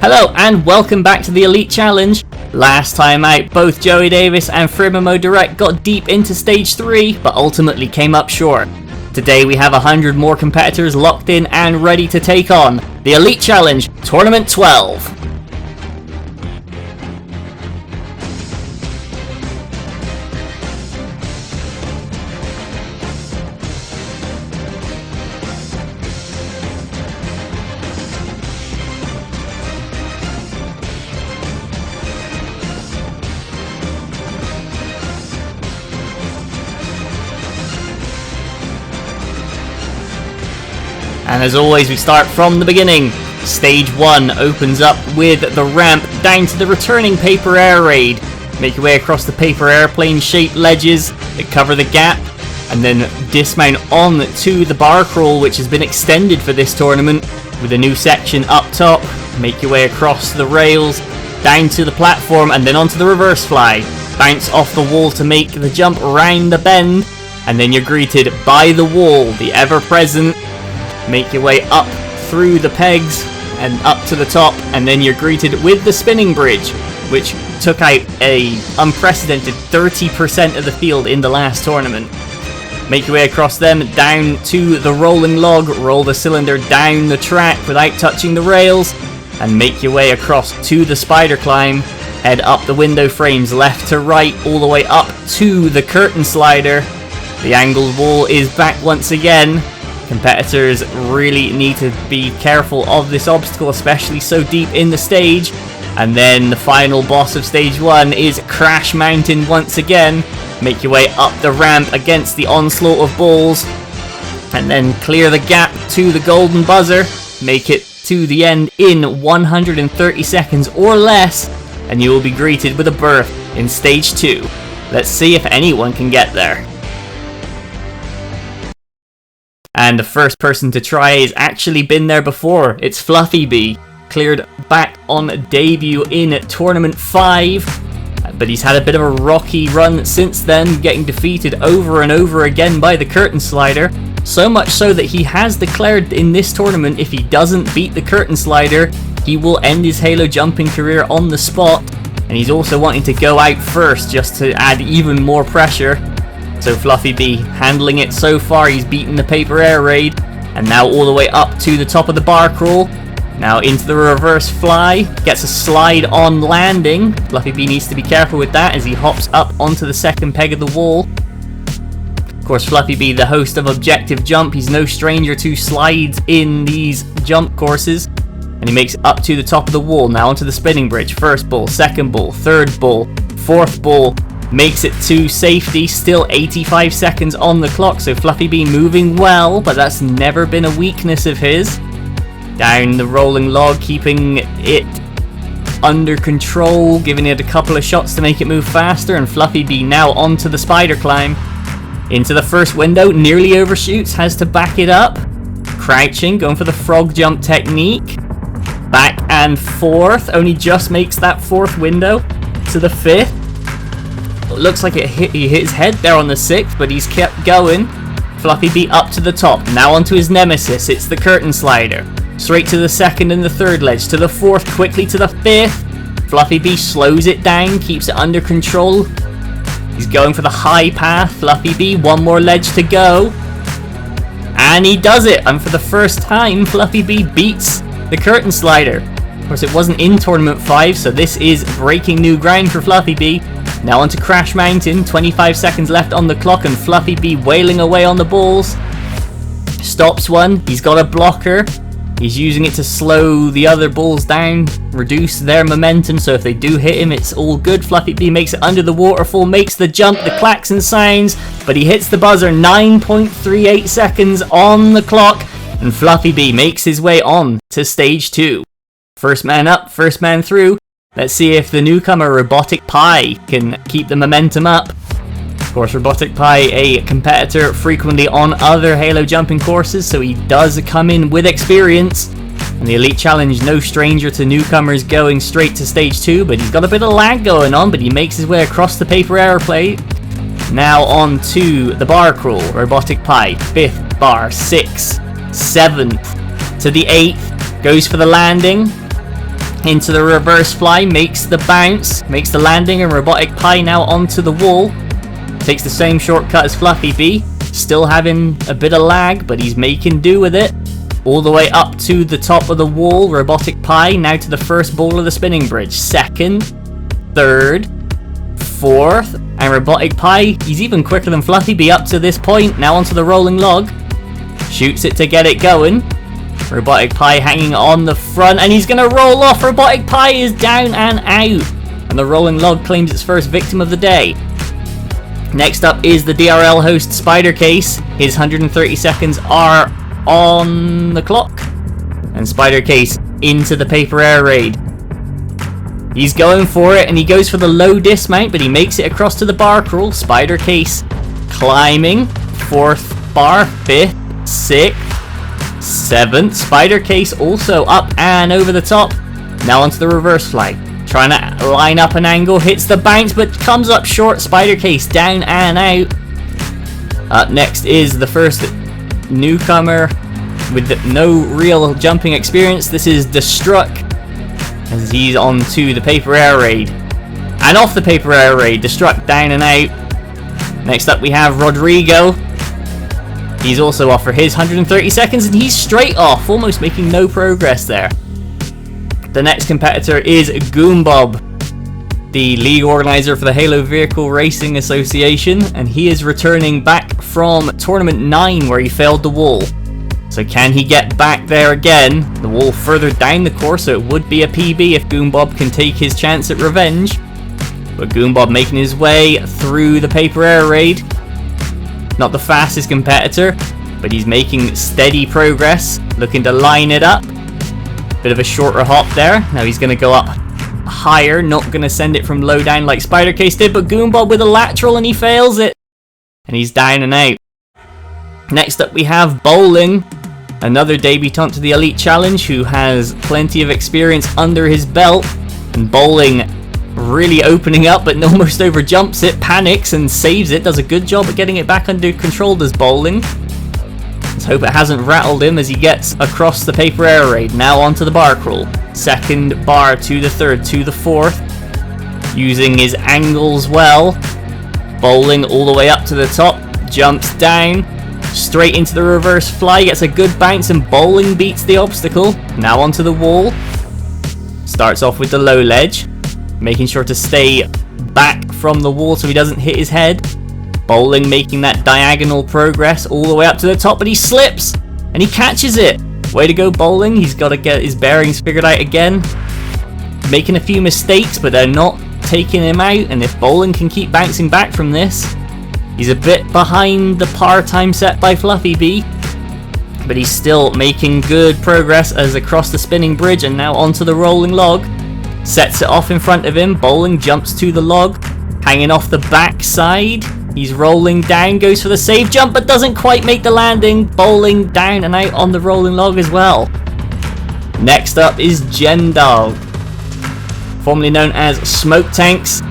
Hello and welcome back to the Elite Challenge. Last time out, both Joey Davis and Firmamo Direct got deep into stage 3, but ultimately came up short. Today we have 100 more competitors locked in and ready to take on the Elite Challenge Tournament 12. And as always, we start from the beginning. Stage 1 opens up with the ramp down to the returning paper air raid. Make your way across the paper airplane shaped ledges that cover the gap, and then dismount on to the bar crawl, which has been extended for this tournament with a new section up top. Make your way across the rails, down to the platform, and then onto the reverse fly. Bounce off the wall to make the jump round the bend, and then you're greeted by the wall, the ever-present. Make your way up through the pegs and up to the top, and then you're greeted with the spinning bridge, which took out a unprecedented 30% of the field in the last tournament. Make your way across them, down to the rolling log, roll the cylinder down the track without touching the rails, and make your way across to the spider climb. Head up the window frames left to right, all the way up to the curtain slider. The angled wall is back once again. Competitors really need to be careful of this obstacle, especially so deep in the stage. And then the final boss of stage 1 is Crash Mountain once again. Make your way up the ramp against the onslaught of balls, and then clear the gap to the golden buzzer. Make it to the end in 130 seconds or less, and you will be greeted with a berth in stage 2. Let's see if anyone can get there. And the first person to try has actually been there before. It's Fluffy Bee, cleared back on debut in Tournament 5. But he's had a bit of a rocky run since then, getting defeated over and over again by the curtain slider. So much so that he has declared in this tournament, if he doesn't beat the curtain slider, he will end his Halo jumping career on the spot. And he's also wanting to go out first just to add even more pressure. So Fluffy Bee handling it so far. He's beaten the paper air raid, and now all the way up to the top of the bar crawl. Now into the reverse fly, gets a slide on landing. Fluffy Bee needs to be careful with that as he hops up onto the second peg of the wall. Of course, Fluffy Bee, the host of Objective Jump, he's no stranger to slides in these jump courses. And he makes it up to the top of the wall, now onto the spinning bridge. First ball, second ball, third ball, fourth ball. Makes it to safety, still 85 seconds on the clock, so Fluffy Bee moving well, but that's never been a weakness of his. Down the rolling log, keeping it under control, giving it a couple of shots to make it move faster, and Fluffy Bee now onto the spider climb. Into the first window, nearly overshoots, has to back it up. Crouching, going for the frog jump technique. Back and forth, only just makes that fourth window to the fifth. Looks like he hit his head there on the 6th, but he's kept going. Fluffy Bee up to the top, now onto his nemesis, it's the curtain slider. Straight to the second and the third ledge, to the fourth, quickly to the 5th. Fluffy Bee slows it down, keeps it under control. He's going for the high path. Fluffy Bee, one more ledge to go. And he does it, and for the first time, Fluffy Bee beats the curtain slider. Of course, it wasn't in Tournament 5, so this is breaking new ground for Fluffy Bee. Now onto Crash Mountain, 25 seconds left on the clock, and Fluffy Bee wailing away on the balls. Stops one, he's got a blocker. He's using it to slow the other balls down, reduce their momentum, so if they do hit him, it's all good. Fluffy Bee makes it under the waterfall, makes the jump, the klaxon sounds, but he hits the buzzer, 9.38 seconds on the clock, and Fluffy Bee makes his way on to stage 2. First man up, first man through. Let's see if the newcomer Robotic Pie can keep the momentum up. Of course, Robotic Pie, a competitor frequently on other Halo jumping courses, so he does come in with experience. And the Elite Challenge, no stranger to newcomers going straight to stage 2, but he's got a bit of lag going on, but he makes his way across the paper airplane. Now on to the bar crawl. Robotic Pie, 5th bar, 6th, 7th, to the 8th, goes for the landing. Into the reverse fly, makes the bounce, makes the landing, and Robotic Pie now onto the wall. Takes the same shortcut as Fluffy B, still having a bit of lag, but he's making do with it. All the way up to the top of the wall, Robotic Pie now to the first ball of the spinning bridge. Second, third, fourth, and Robotic Pie, he's even quicker than Fluffy B up to this point. Now onto the rolling log, shoots it to get it going. Robotic Pie hanging on the front, and he's gonna roll off. Robotic Pie is down and out, and the rolling log claims its first victim of the day. Next up is the DRL host Spider Case. His 130 seconds are on the clock, and Spider Case into the paper air raid. He's going for it, and he goes for the low dismount, but he makes it across to the bar crawl. Spider Case climbing, 4th bar, 5th, 6th, 7th. Spider Case also up and over the top. Now onto the reverse fly. Trying to line up an angle, hits the bounce, but comes up short. Spider Case down and out. Up next is the first newcomer with no real jumping experience. This is Destruct, as he's on to the paper air raid. And off the paper air raid, Destruct down and out. Next up we have Rodrigo. He's also off for his 130 seconds, and he's straight off, almost making no progress there. The next competitor is Goombob, the league organizer for the Halo Vehicle Racing Association, and he is returning back from Tournament 9 where he failed the wall. So can he get back there again? The wall further down the course, so it would be a PB if Goombob can take his chance at revenge. But Goombob making his way through the paper air raid. Not the fastest competitor, but he's making steady progress, looking to line it up. Bit of a shorter hop there. Now he's going to go up higher, not going to send it from low down like Spider Case did, but Goombob with a lateral, and he fails it. And he's down and out. Next up we have Bowling, another debutant to the Elite Challenge who has plenty of experience under his belt. And Bowling really opening up, but almost over jumps it, panics and saves it, does a good job at getting it back under control, does Bowling. Let's hope it hasn't rattled him as he gets across the paper air raid. Now onto the bar crawl. Second bar to the third to the fourth, using his angles well. Bowling all the way up to the top, jumps down, straight into the reverse fly, gets a good bounce, and Bowling beats the obstacle. Now onto the wall. Starts off with the low ledge, making sure to stay back from the wall so he doesn't hit his head. Bowling making that diagonal progress all the way up to the top, but he slips and he catches it. Way to go, Bowling. He's got to get his bearings figured out again. Making a few mistakes, but they're not taking him out, and if Bowling can keep bouncing back from this, he's a bit behind the par time set by Fluffy B, but he's still making good progress as across the spinning bridge and now onto the rolling log. Sets it off in front of him. Bowling jumps to the log, hanging off the back side. He's rolling down, goes for the save jump, but doesn't quite make the landing. Bowling down and out on the rolling log as well. Next up is Gendog, formerly known as Smoke Tanks.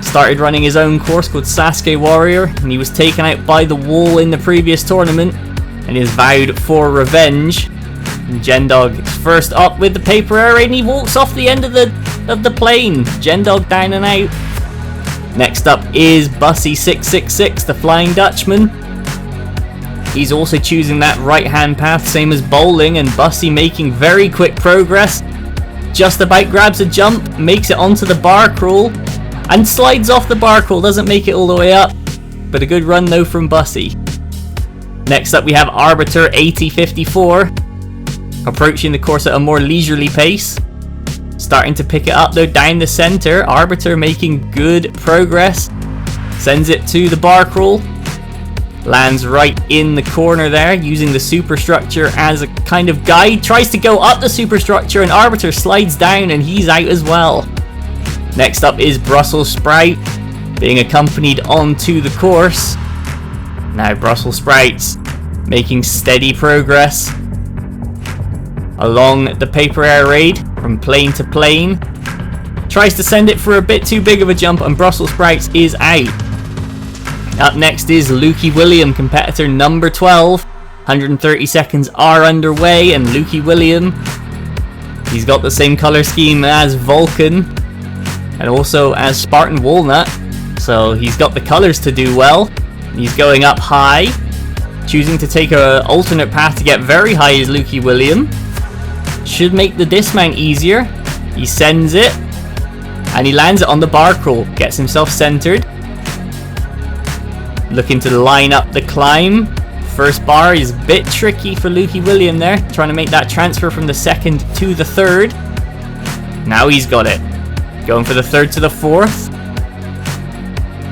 Started running his own course called Sasuke Warrior, and he was taken out by the wall in the previous tournament, and he has vowed for revenge. And Gendog is first up with the paper air raid, and he walks off the end of the plane. Gendog down and out. Next up is Bussy666, the Flying Dutchman. He's also choosing that right-hand path, same as Bowling, and Bussy making very quick progress. Just about grabs a jump, makes it onto the bar crawl, and slides off the bar crawl. Doesn't make it all the way up, but a good run though from Bussy. Next up we have Arbiter 8054, approaching the course at a more leisurely pace. Starting to pick it up though down the center. Arbiter making good progress. Sends it to the bar crawl. Lands right in the corner there, using the superstructure as a kind of guide. Tries to go up the superstructure, and Arbiter slides down and he's out as well. Next up is Brussels Sprout, being accompanied onto the course. Now Brussels Sprouts making steady progress along the paper air raid from plane to plane. Tries to send it for a bit too big of a jump, and Brussels Sprouts is out. Up next is Lukey William, competitor number 12. 130 seconds are underway, and Lukey William, He's got the same color scheme as Vulcan and also as Spartan Walnut, so he's got the colors to do well. He's going up high, choosing to take an alternate path to get very high is Lukey William. Should make the dismount easier. He sends it, and he lands it on the bar crawl, gets himself centered. Looking to line up the climb. First bar is a bit tricky for Lukey William there, trying to make that transfer from the second to the third. Now he's got it. Going for the third to the fourth.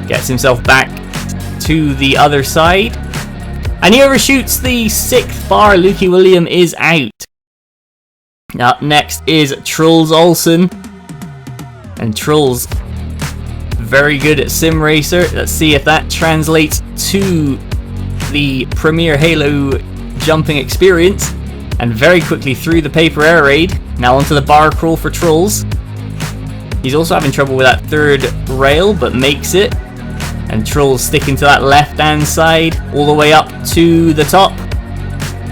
Gets himself back to the other side. And he overshoots the sixth bar. Lukey William is out. Up next is Truls Olsen. And Truls, very good at Sim Racer. Let's see if that translates to the Premier Halo jumping experience. And very quickly through the paper air raid. Now onto the bar crawl for Truls. He's also having trouble with that third rail, but makes it. And Truls sticking to that left hand side all the way up to the top.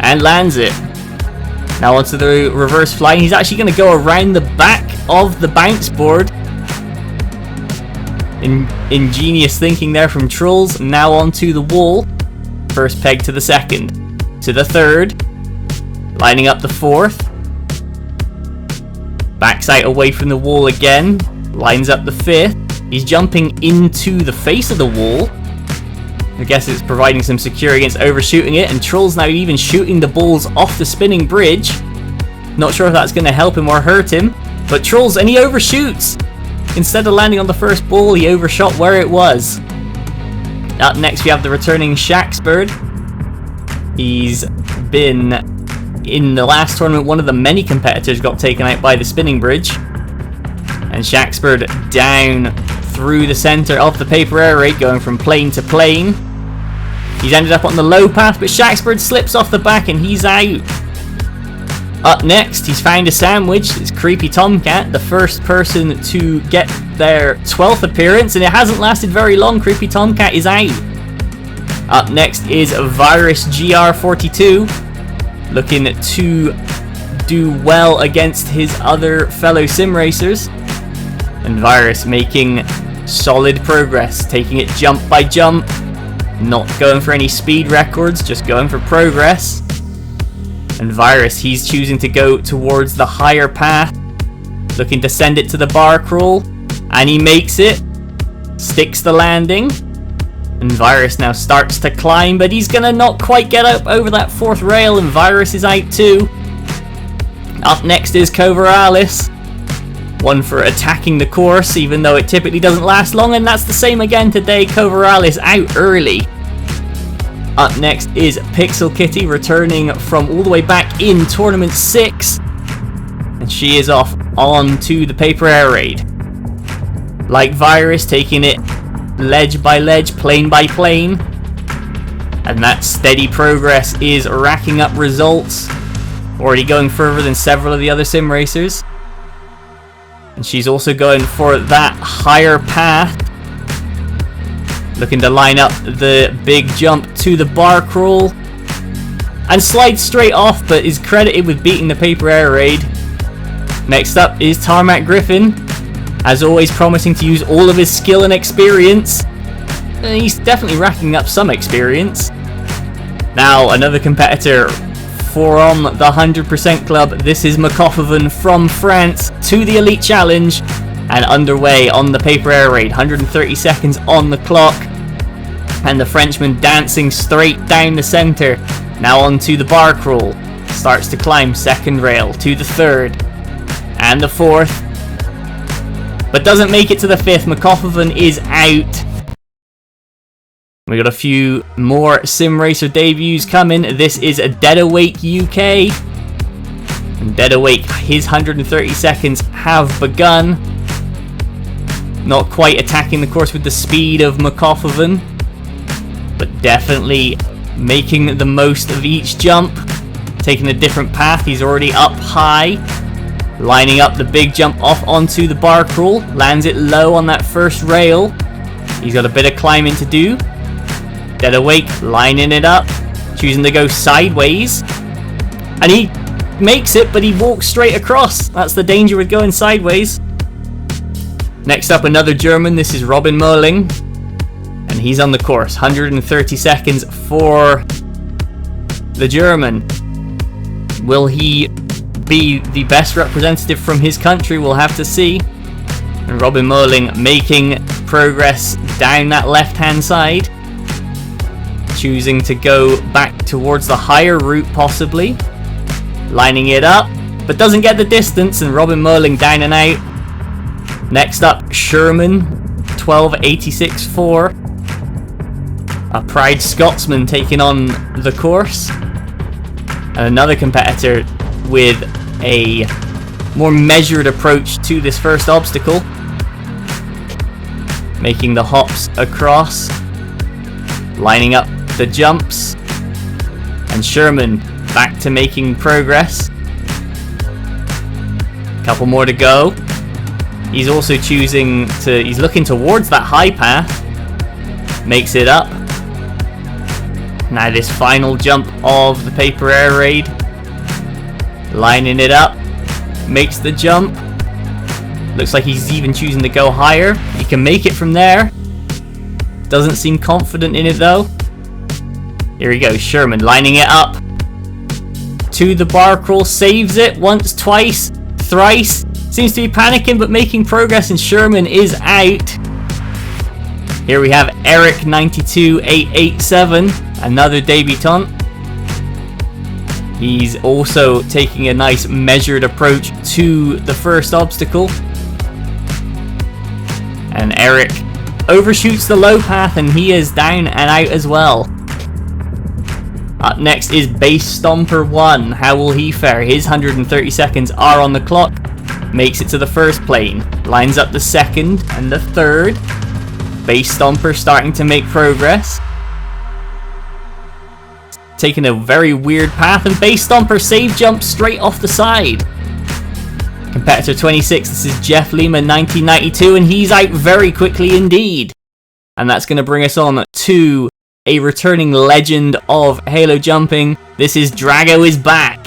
And lands it. Now onto the reverse flying. He's actually going to go around the back of the bounce board. Ingenious thinking there from Truls. Now onto the wall. First peg to the second. To the third. Lining up the fourth. Backs out away from the wall again. Lines up the fifth. He's jumping into the face of the wall. I guess it's providing some security against overshooting it. And Truls now even shooting the balls off the spinning bridge. Not sure if that's going to help him or hurt him. But Truls, and he overshoots. Instead of landing on the first ball, he overshot where it was. Up next we have the returning Shaxbird. He's been, in the last tournament, one of the many competitors got taken out by the spinning bridge. And Shaxbird down through the center of the paper air raid, going from plane to plane. He's ended up on the low path, but Shaxbird slips off the back and he's out. Up next, he's found a sandwich. It's Creepy Tomcat, the first person to get their 12th appearance, and it hasn't lasted very long. Creepy Tomcat is out. Up next is Virus GR42, looking to do well against his other fellow sim racers. And Virus making solid progress, taking it jump by jump, not going for any speed records, just going for progress. And Virus, he's choosing to go towards the higher path, looking to send it to the bar crawl, and he makes it, sticks the landing. And Virus now starts to climb, but he's gonna not quite get up over that fourth rail, and Virus is out too. Up next is Coverallis. One for attacking the course, even though it typically doesn't last long, and that's the same again today. Coverallis out early. Up next is Pixel Kitty, returning from all the way back in Tournament 6. And she is off on to the paper air raid. Like Virus, taking it ledge by ledge, plane by plane. And that steady progress is racking up results. Already going further than several of the other sim racers. And she's also going for that higher path. Looking to line up the big jump to the bar crawl. And slides straight off, but is credited with beating the paper air raid. Next up is Tarmac Griffin. As always, promising to use all of his skill and experience. And he's definitely racking up some experience. Now, another competitor from the 100% Club. This is Makofoven from France to the Elite Challenge and underway on the paper air raid. 130 seconds on the clock, and the Frenchman dancing straight down the center. Now onto the bar crawl. Starts to climb second rail to the third and the fourth, but doesn't make it to the fifth. Makofoven is out. We got a few more sim racer debuts coming. This is Dead Awake UK. And Dead Awake, his 130 seconds have begun. Not quite attacking the course with the speed of Makofoven, but definitely making the most of each jump. Taking a different path. He's already up high. Lining up the big jump off onto the bar crawl. Lands it low on that first rail. He's got a bit of climbing to do. Dead Awake lining it up, choosing to go sideways, and he makes it, but he walks straight across. That's the danger with going sideways. Next up, another German. This is Robin Möhling, and he's on the course. 130 seconds for the German. Will he be the best representative from his country? We'll have to see. And Robin Möhling making progress down that left-hand side, choosing to go back towards the higher route possibly, lining it up, but doesn't get the distance, and Robin Möhling down and out. Next up, Sherman, 12.86.4. A Pride Scotsman taking on the course. And another competitor with a more measured approach to this first obstacle, making the hops across, lining up the jumps, and Sherman back to making progress. Couple more to go. He's also choosing to, he's looking towards that high path, makes it up. Now this final jump of the paper air raid, lining it up, makes the jump. Looks like he's even choosing to go higher. He can make it from there. Doesn't seem confident in it though. Here we go, Sherman lining it up to the bar crawl, saves it once, twice, thrice. Seems to be panicking but making progress, and Sherman is out. Here we have Eric 92.887, another debutant. He's also taking a nice measured approach to the first obstacle. And Eric overshoots the low path, and he is down and out as well. Up next is Base Stomper 1. How will he fare? His 130 seconds are on the clock. Makes it to the first plane. Lines up the second and the third. Base Stomper starting to make progress. Taking a very weird path, and Base Stomper save jumps straight off the side. Competitor 26, this is Jeff Lehman 1992, and he's out very quickly indeed. And that's going to bring us on to a returning legend of Halo jumping. This is Drago is back.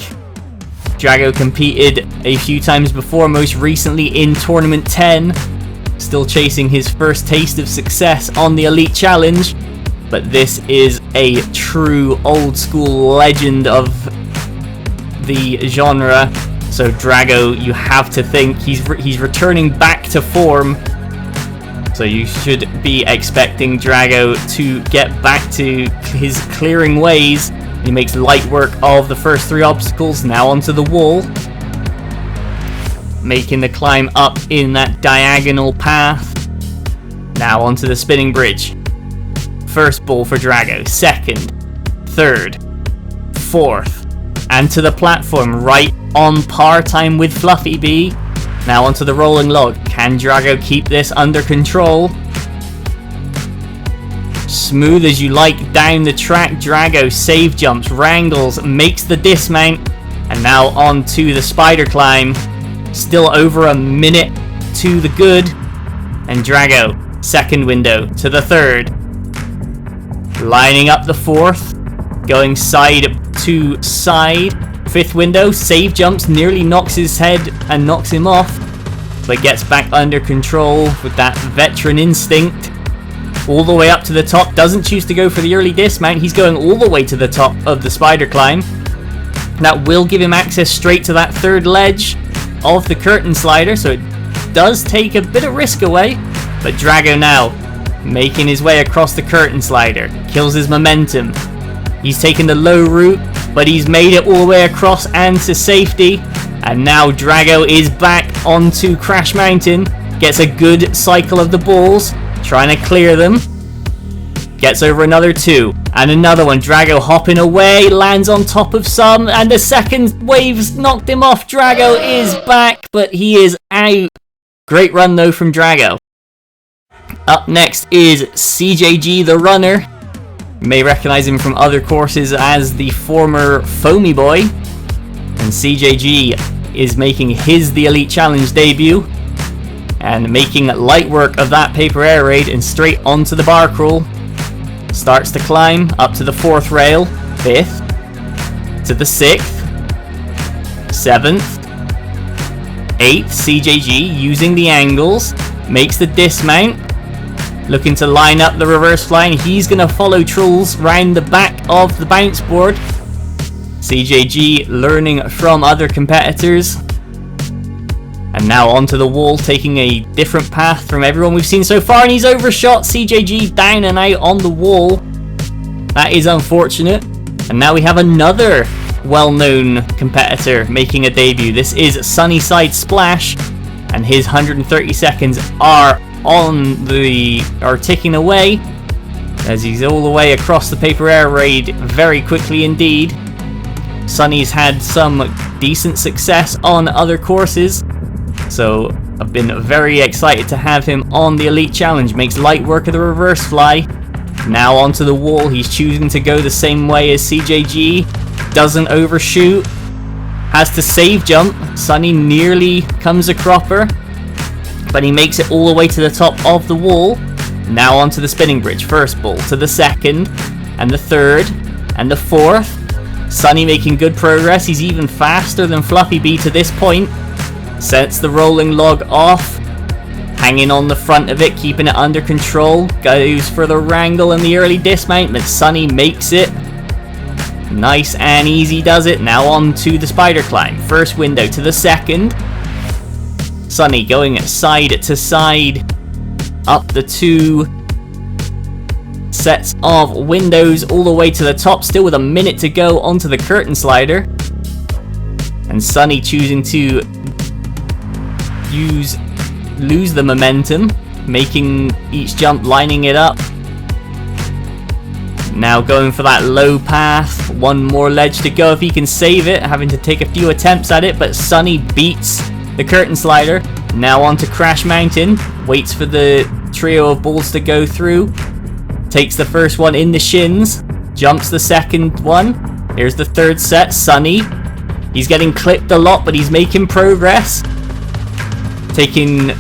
Drago competed a few times before, most recently in Tournament 10. Still chasing his first taste of success on the Elite Challenge. But this is a true old school legend of the genre. So Drago, you have to think he's returning back to form. So you should be expecting Drago to get back to his clearing ways. He makes light work of the first three obstacles, now onto the wall. Making the climb up in that diagonal path. Now onto the spinning bridge. First ball for Drago, second, third, fourth, and to the platform, right on par time with Fluffy Bee. Now onto the rolling log. Can Drago keep this under control? Smooth as you like down the track, Drago save jumps, wrangles, makes the dismount, and now on to the spider climb. Still over a minute to the good, and Drago, second window to the third. Lining up the fourth, going side to side. Fifth window, save jumps, nearly knocks his head and knocks him off, but gets back under control with that veteran instinct. All the way up to the top, doesn't choose to go for the early dismount, he's going all the way to the top of the spider climb. That will give him access straight to that third ledge of the curtain slider, so it does take a bit of risk away. But Drago now making his way across the curtain slider, kills his momentum. He's taken the low route, but he's made it all the way across and to safety. And now Drago is back onto Crash Mountain, gets a good cycle of the balls, trying to clear them. Gets over another two, and another one. Drago hopping away, lands on top of some, and the second wave's knocked him off. Drago is back, but he is out. Great run though from Drago. Up next is CJG the runner. You may recognize him from other courses as the former Foamy Boy. And CJG is making his The Elite Challenge debut, and making light work of that paper air raid and straight onto the bar crawl. Starts to climb up to the fourth rail, fifth, to the sixth, 7th, 8th. CJG using the angles, makes the dismount, looking to line up the reverse fly, and he's going to follow Trulls round the back of the bounce board. CJG learning from other competitors. And now onto the wall, taking a different path from everyone we've seen so far, and he's overshot. CJG down and out on the wall. That is unfortunate. And now we have another well-known competitor making a debut. This is Sunnyside Splash, and his 130 seconds are ticking away, as he's all the way across the paper air raid very quickly indeed. Sunny's had some decent success on other courses, so I've been very excited to have him on the Elite Challenge. Makes light work of the reverse fly. Now onto the wall, he's choosing to go the same way as CJG. Doesn't overshoot. Has to save jump. Sunny nearly comes a cropper, but he makes it all the way to the top of the wall. Now onto the spinning bridge. First ball to the second, and the third, and the fourth. Sunny making good progress. He's even faster than Fluffy B to this point. Sets the rolling log off, hanging on the front of it, keeping it under control. Goes for the wrangle and the early dismount, but Sunny makes it. Nice and easy does it. Now on to the spider climb. First window to the second. Sunny going side to side up the 2 sets of windows all the way to the top, still with a minute to go onto the curtain slider. And Sunny choosing to lose the momentum, making each jump, lining it up. Now going for that low path. One more ledge to go if he can save it, having to take a few attempts at it, but Sunny beats the curtain slider. Now on to Crash Mountain. Waits for the trio of balls to go through. Takes the first one in the shins. Jumps the second one. Here's the third set. Sunny. He's getting clipped a lot, but he's making progress. Taking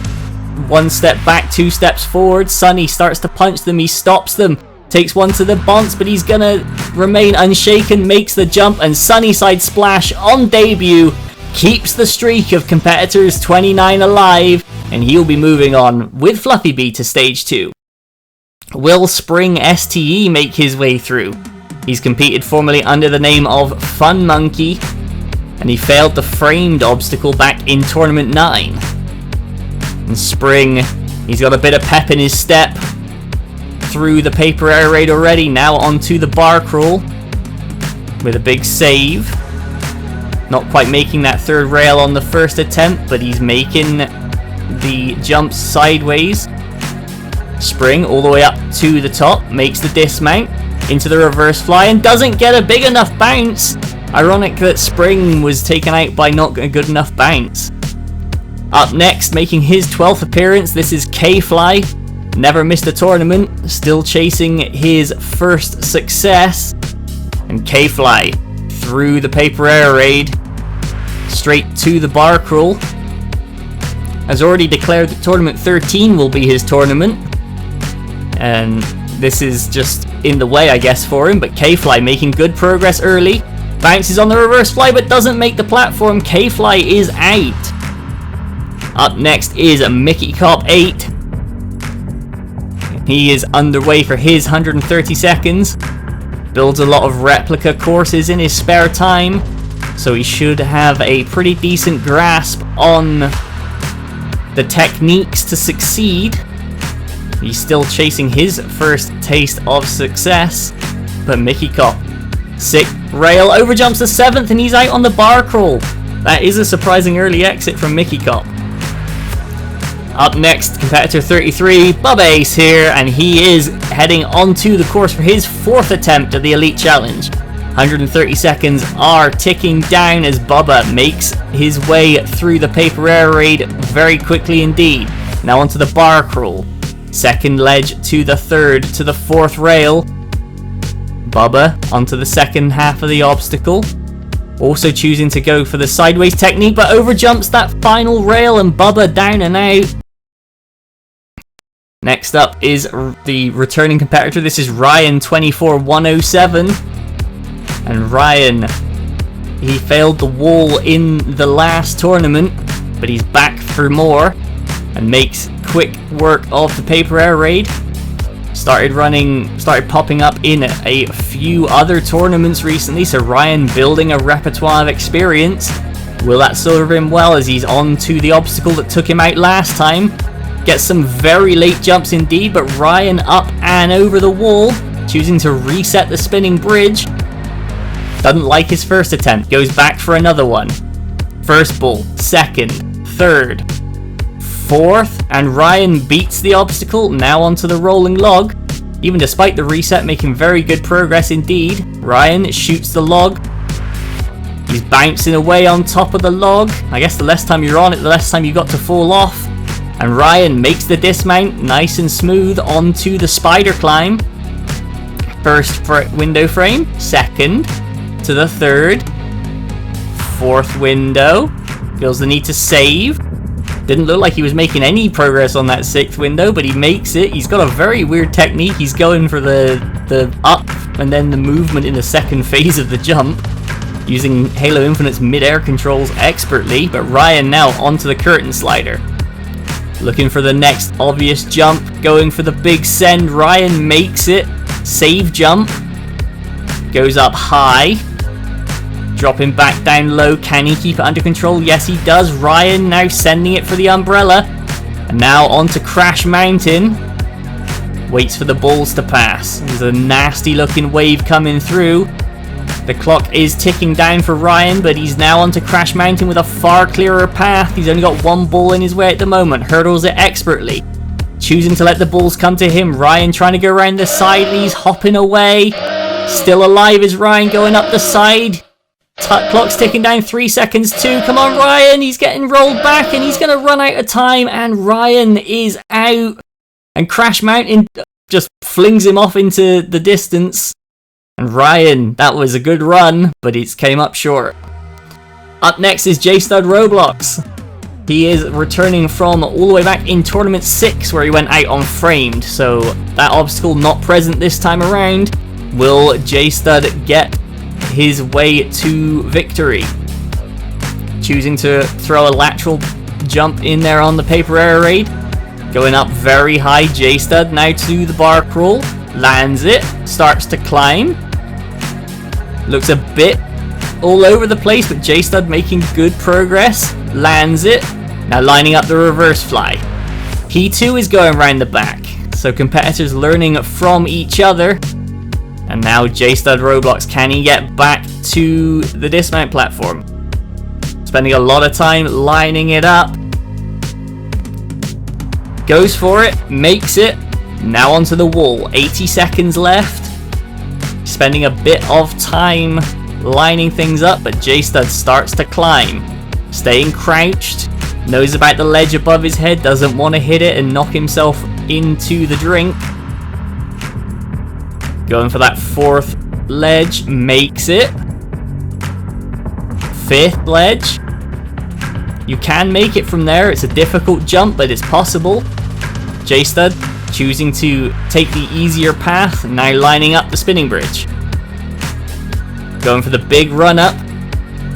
1 step back, 2 steps forward. Sunny starts to punch them. He stops them. Takes one to the bonce, but he's gonna remain unshaken. Makes the jump, and Sunnyside Splash on debut keeps the streak of competitors 29 alive, and he'll be moving on with Fluffy B to stage 2. Will Spring STE make his way through? He's competed formerly under the name of Fun Monkey, and he failed the framed obstacle back in Tournament 9. And Spring, he's got a bit of pep in his step. Through the paper air raid already. Now onto the bar crawl with a big save. Not quite making that third rail on the first attempt, but he's making the jumps sideways. Spring all the way up to the top, makes the dismount into the reverse fly and doesn't get a big enough bounce. Ironic that Spring was taken out by not a good enough bounce. Up next, making his 12th appearance, this is K-Fly. Never missed a tournament, still chasing his first success. And K-Fly through the paper air raid, straight to the bar crawl. Has already declared that tournament 13 will be his tournament. And this is just in the way, I guess, for him. But K-Fly making good progress early. Bounces on the reverse fly, but doesn't make the platform. K-Fly is out. Up next is Mickey Cop 8. He is underway for his 130 seconds. Builds a lot of replica courses in his spare time, so he should have a pretty decent grasp on the techniques to succeed. He's still chasing his first taste of success, but Mickey Cop, sick rail, overjumps the 7th, and he's out on the bar crawl. That is a surprising early exit from Mickey Cop. Up next, competitor 33, Bubba Ace here, and he is heading onto the course for his 4th attempt at the Elite Challenge. 130 seconds are ticking down as Bubba makes his way through the paper air raid very quickly indeed. Now onto the bar crawl. Second ledge to the third to the 4th rail. Bubba onto the second half of the obstacle. Also choosing to go for the sideways technique, but overjumps that final rail, and Bubba down and out. Next up is the returning competitor. This is Ryan 24107. And Ryan He failed the wall in the last tournament, but he's back for more and makes quick work of the paper air raid. Started popping up in a few other tournaments recently, so Ryan building a repertoire of experience. Will that serve him well as he's on to the obstacle that took him out last time? Gets some very late jumps indeed, but Ryan up and over the wall, choosing to reset the spinning bridge. Doesn't like his first attempt, goes back for another one. First ball, second, third, fourth, and Ryan beats the obstacle, now onto the rolling log. Even despite the reset, making very good progress indeed. Ryan shoots the log. He's bouncing away on top of the log. I guess the less time you're on it, the less time you got to fall off. And Ryan makes the dismount nice and smooth onto the spider climb. First window frame, second to the third, fourth window. Feels the need to save. Didn't look like he was making any progress on that sixth window, but he makes it. He's got a very weird technique. He's going for the up and then the movement in the second phase of the jump, using Halo Infinite's mid-air controls expertly. But Ryan now onto the curtain slider. Looking for the next obvious jump, going for the big send. Ryan makes it. Save jump. Goes up high. Dropping back down low. Can he keep it under control? Yes, he does. Ryan now sending it for the umbrella. And now onto Crash Mountain. Waits for the balls to pass. There's a nasty looking wave coming through. The clock is ticking down for Ryan, but he's now onto Crash Mountain with a far clearer path. He's only got one ball in his way at the moment. Hurdles it expertly. Choosing to let the balls come to him. Ryan trying to go around the side. He's hopping away. Still alive is Ryan going up the side. Clock's ticking down. 3 seconds too. Come on, Ryan. He's getting rolled back and he's going to run out of time. And Ryan is out. And Crash Mountain just flings him off into the distance. And Ryan, that was a good run, but it came up short. Up next is JStud Roblox. He is returning from all the way back in Tournament 6, where he went out on framed, so that obstacle not present this time around. Will JStud get his way to victory? Choosing to throw a lateral jump in there on the paper air raid. Going up very high, JStud now to the bar crawl. Lands it, starts to climb. Looks a bit all over the place, but JStud making good progress. Lands it. Now lining up the reverse fly. He too is going around the back. So competitors learning from each other. And now JStud Roblox, can he get back to the dismount platform? Spending a lot of time lining it up. Goes for it, makes it. Now onto the wall. 80 seconds left. Spending a bit of time lining things up, but JStud starts to climb. Staying crouched. Knows about the ledge above his head. Doesn't want to hit it and knock himself into the drink. Going for that fourth ledge. Makes it. Fifth ledge. You can make it from there. It's a difficult jump, but it's possible. JStud choosing to take the easier path, now lining up the spinning bridge. Going for the big run up.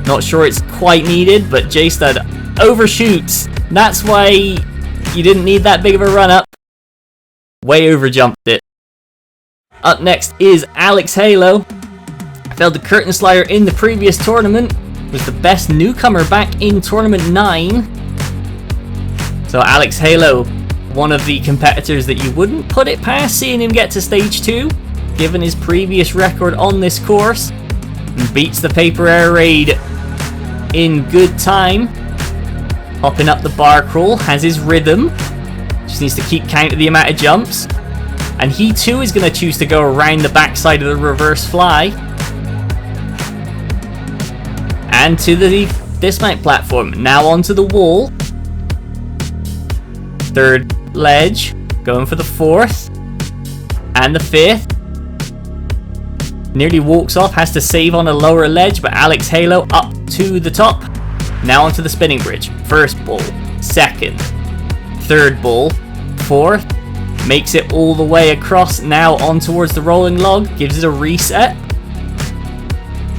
Not sure it's quite needed, but JStud overshoots. That's why you didn't need that big of a run up. Way overjumped it. Up next is Alex Halo. Failed the curtain slider in the previous tournament. Was the best newcomer back in Tournament 9. So Alex Halo, one of the competitors that you wouldn't put it past seeing him get to stage 2, given his previous record on this course, and beats the paper air raid in good time. Hopping up the bar crawl, has his rhythm, just needs to keep count of the amount of jumps, and he too is going to choose to go around the backside of the reverse fly, and to the dismount platform. Now onto the wall. Third ledge, going for the fourth and the fifth. Nearly walks off, has to save on a lower ledge, but Alex Halo up to the top. Now onto the spinning bridge. First ball, second, third ball, fourth. Makes it all the way across, now on towards the rolling log, gives it a reset.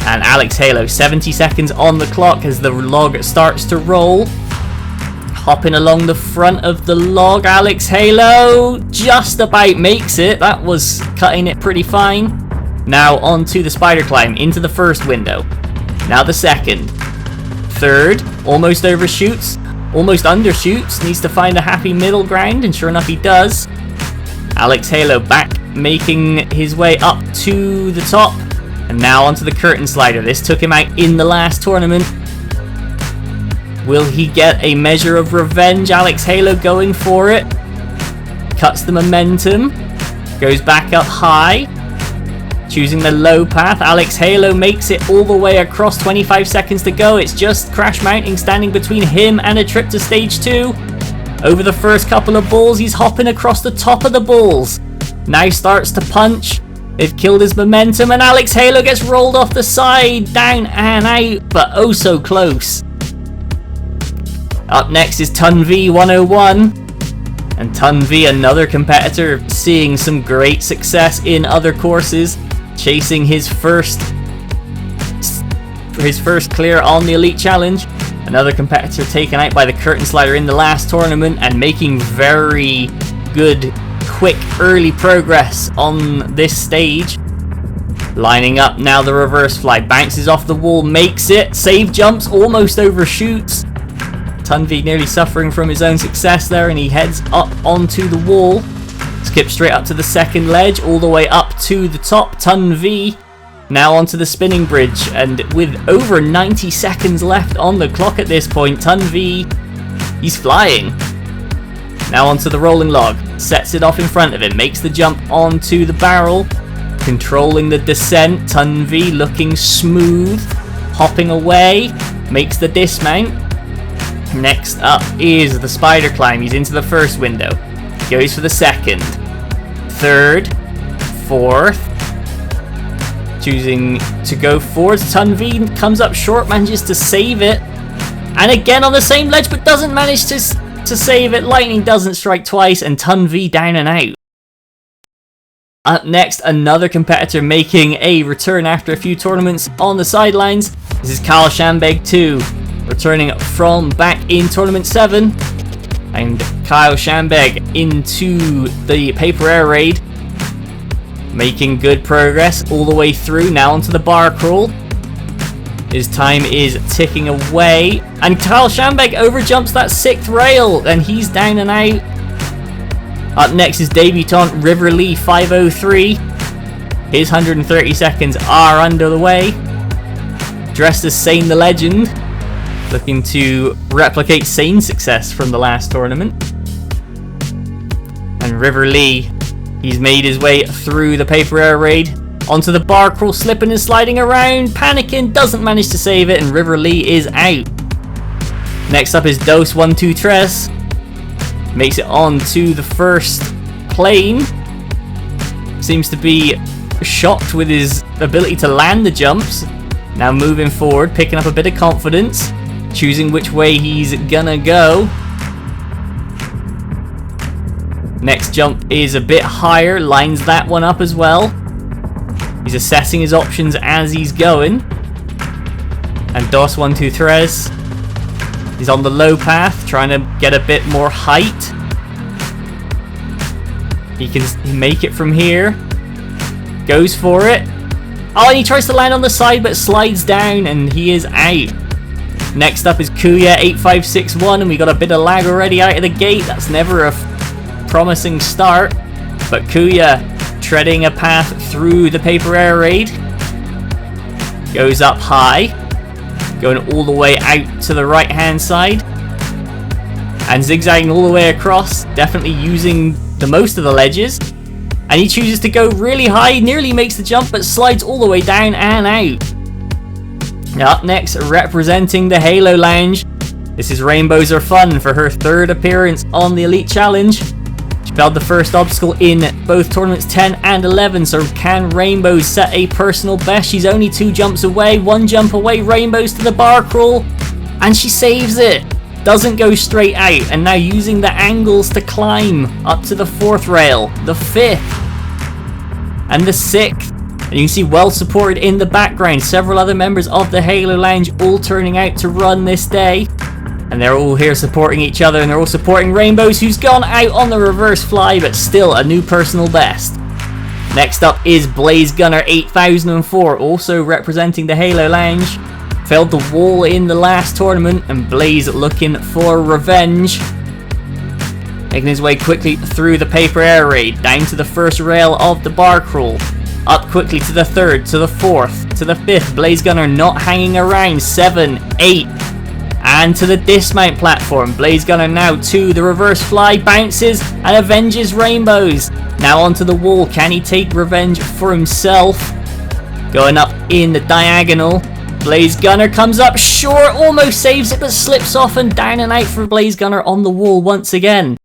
And Alex Halo, 70 seconds on the clock as the log starts to roll. Hopping along the front of the log, Alex Halo just about makes it. That was cutting it pretty fine. Now onto the spider climb, into the first window. Now the second. Third, almost overshoots, almost undershoots, needs to find a happy middle ground, and sure enough he does. Alex Halo back, making his way up to the top. And now onto the curtain slider. This took him out in the last tournament. Will he get a measure of revenge? Alex Halo going for it. Cuts the momentum. Goes back up high. Choosing the low path. Alex Halo makes it all the way across. 25 seconds to go. It's just Crash Mounting standing between him and a trip to stage 2. Over the first couple of balls, he's hopping across the top of the balls. Now starts to punch. They've killed his momentum, and Alex Halo gets rolled off the side, down and out, but oh so close. Up next is Tunv 101, and Tunv, another competitor, seeing some great success in other courses, chasing his first clear on the Elite Challenge. Another competitor taken out by the curtain slider in the last tournament and making very good, quick, early progress on this stage. Lining up now the reverse fly, bounces off the wall, makes it, save jumps, almost overshoots. Tunv nearly suffering from his own success there, and he heads up onto the wall. Skips straight up to the second ledge, all the way up to the top. Tunv now onto the spinning bridge, and with over 90 seconds left on the clock at this point, Tunv, he's flying. Now onto the rolling log, sets it off in front of him, makes the jump onto the barrel, controlling the descent. Tunv looking smooth, hopping away, makes the dismount. Next up is the spider climb. He's into the first window, goes for the second, third, fourth, choosing to go forwards. Tunv comes up short, manages to save it, and again on the same ledge, but doesn't manage to save it. Lightning doesn't strike twice, and Tunv down and out. Up next, another competitor making a return after a few tournaments on the sidelines. This is Kyle Shambeg 2, returning from back in Tournament 7. And Kyle Shambeg into the Paper Air Raid, making good progress all the way through. Now onto the bar crawl. His time is ticking away, and Kyle Shambeg overjumps that 6th rail, and he's down and out. Up next is debutant River Lee 503. His 130 seconds are under the way. Dressed as Sane the Legend, looking to replicate Sane's success from the last tournament. And River Lee, he's made his way through the Paper Air Raid, onto the bar crawl, slipping and sliding around, panicking, doesn't manage to save it, and River Lee is out. Next up is Dos123. Makes it on to the first plane. Seems to be shocked with his ability to land the jumps. Now moving forward, picking up a bit of confidence, choosing which way he's gonna go. Next jump is a bit higher, lines that one up as well. He's assessing his options as he's going. And Dos123, he's on the low path, trying to get a bit more height. He can make it from here. Goes for it. Oh, and he tries to land on the side, but slides down, and he is out. Next up is Kuya 8561, and we got a bit of lag already out of the gate. That's never a promising start. But Kuya treading a path through the Paper Air Raid. Goes up high, going all the way out to the right hand side, and zigzagging all the way across, definitely using the most of the ledges. And he chooses to go really high, nearly makes the jump, but slides all the way down and out. Now up next, representing the Halo Lounge, this is Rainbows Are Fun for her 3rd appearance on the Elite Challenge. She failed the first obstacle in both tournaments 10 and 11, so can Rainbows set a personal best? She's only 2 jumps away, 1 jump away. Rainbows to the bar crawl, and she saves it. Doesn't go straight out, and now using the angles to climb up to the 4th rail, the 5th, and the 6th. And you can see well supported in the background, several other members of the Halo Lounge all turning out to run this day. And they're all here supporting each other, and they're all supporting Rainbows, who's gone out on the reverse fly, but still a new personal best. Next up is Blaze Gunner 8004, also representing the Halo Lounge. Failed the wall in the last tournament, and Blaze looking for revenge. Making his way quickly through the paper air raid, down to the first rail of the bar crawl. Up quickly to the third, to the fourth, to the fifth. Blaze Gunner not hanging around. 7, 8. And to the dismount platform. Blaze Gunner now to the reverse fly, bounces and avenges Rainbows. Now onto the wall. Can he take revenge for himself? Going up in the diagonal. Blaze Gunner comes up short, almost saves it, but slips off and down and out for Blaze Gunner on the wall once again.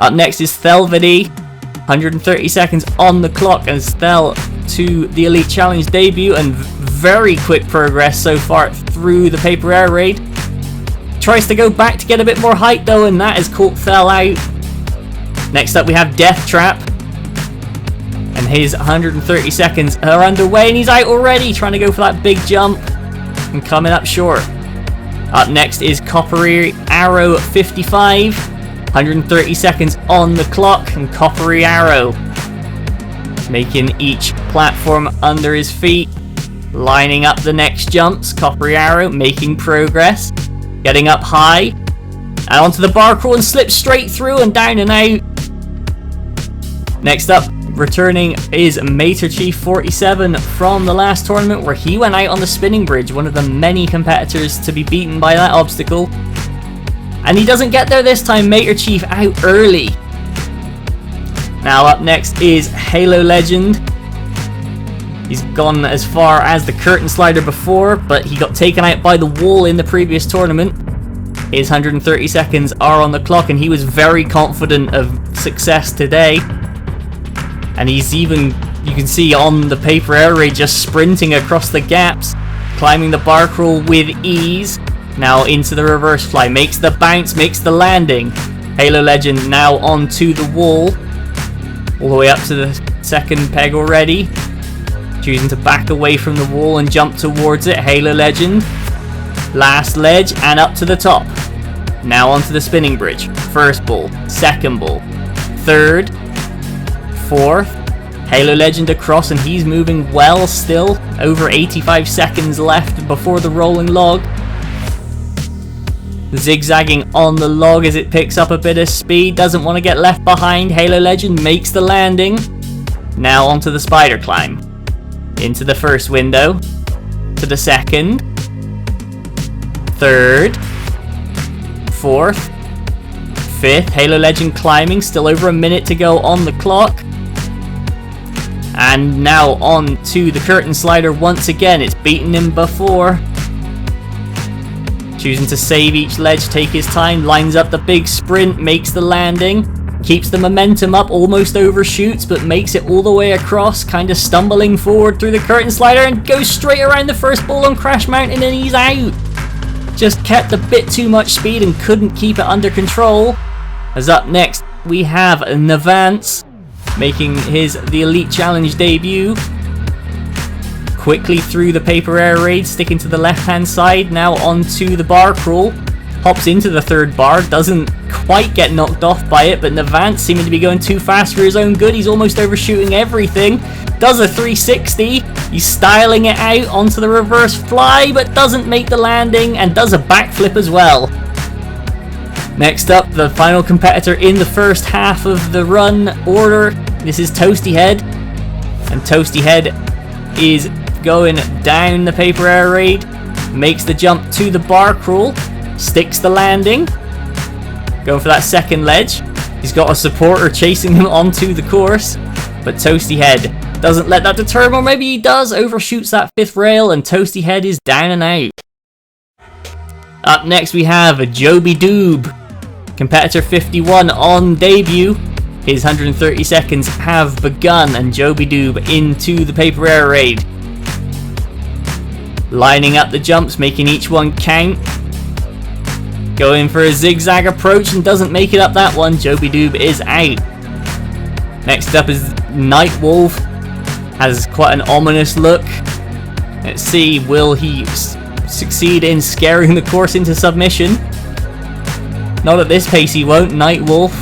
Up next is Thelvedy. 130 seconds on the clock as Thel to the Elite Challenge debut, and very quick progress so far through the paper air raid. Tries to go back to get a bit more height though, and that has caught Thel out. Next up we have Death Trap, and his 130 seconds are underway, and he's out already, trying to go for that big jump and coming up short. Up next is Coppery Arrow 55. 130 seconds on the clock, and Coppery Arrow making each platform under his feet, lining up the next jumps. Coppery Arrow making progress, getting up high and onto the bar crawl, and slips straight through and down and out. Next up, returning is Mater Chief 47 from the last tournament, where he went out on the spinning bridge, one of the many competitors to be beaten by that obstacle. And he doesn't get there this time. Mater Chief out early. Now up next is Halo Legend. He's gone as far as the curtain slider before, but he got taken out by the wall in the previous tournament. His 130 seconds are on the clock, and he was very confident of success today. And he's even, you can see on the paper air raid, just sprinting across the gaps, climbing the bar crawl with ease. Now into the reverse fly, makes the bounce, makes the landing. Halo Legend now onto the wall, all the way up to the second peg already. Choosing to back away from the wall and jump towards it. Halo Legend, last ledge and up to the top. Now onto the spinning bridge. First ball, second ball, third, fourth. Halo Legend across, and he's moving well still. Over 85 seconds left before the rolling log. Zigzagging on the log as it picks up a bit of speed, doesn't want to get left behind. Halo Legend makes the landing. Now onto the spider climb. Into the first window, to the second, third, fourth, fifth. Halo Legend climbing, still over a minute to go on the clock. And now on to the curtain slider once again. It's beaten him before. Choosing to save each ledge, take his time, lines up the big sprint, makes the landing, keeps the momentum up, almost overshoots, but makes it all the way across, kind of stumbling forward through the curtain slider, and goes straight around the first ball on Crash Mountain, and he's out. Just kept a bit too much speed and couldn't keep it under control. As up next, we have Navance, making the Elite Challenge debut. Quickly through the paper air raid, sticking to the left hand side, now onto the bar crawl. Hops into the third bar, doesn't quite get knocked off by it, but Navance seeming to be going too fast for his own good. He's almost overshooting everything. Does a 360, he's styling it out onto the reverse fly, but doesn't make the landing, and does a backflip as well. Next up, the final competitor in the first half of the run order. This is Toasty Head, and Toasty Head is going down the paper air raid, makes the jump to the bar crawl, sticks the landing, going for that second ledge. He's got a supporter chasing him onto the course, but Toasty Head doesn't let that deter him, or maybe he does, overshoots that fifth rail, and Toasty Head is down and out. Up next we have Joby Doob, competitor 51 on debut. His 130 seconds have begun, and Joby Doob into the paper air raid. Lining up the jumps, making each one count. Going for a zigzag approach and doesn't make it up that one. Joby Doob is out. Next up is Nightwolf. has quite an ominous look. Let's see, will he succeed in scaring the course into submission? Not at this pace he won't. Nightwolf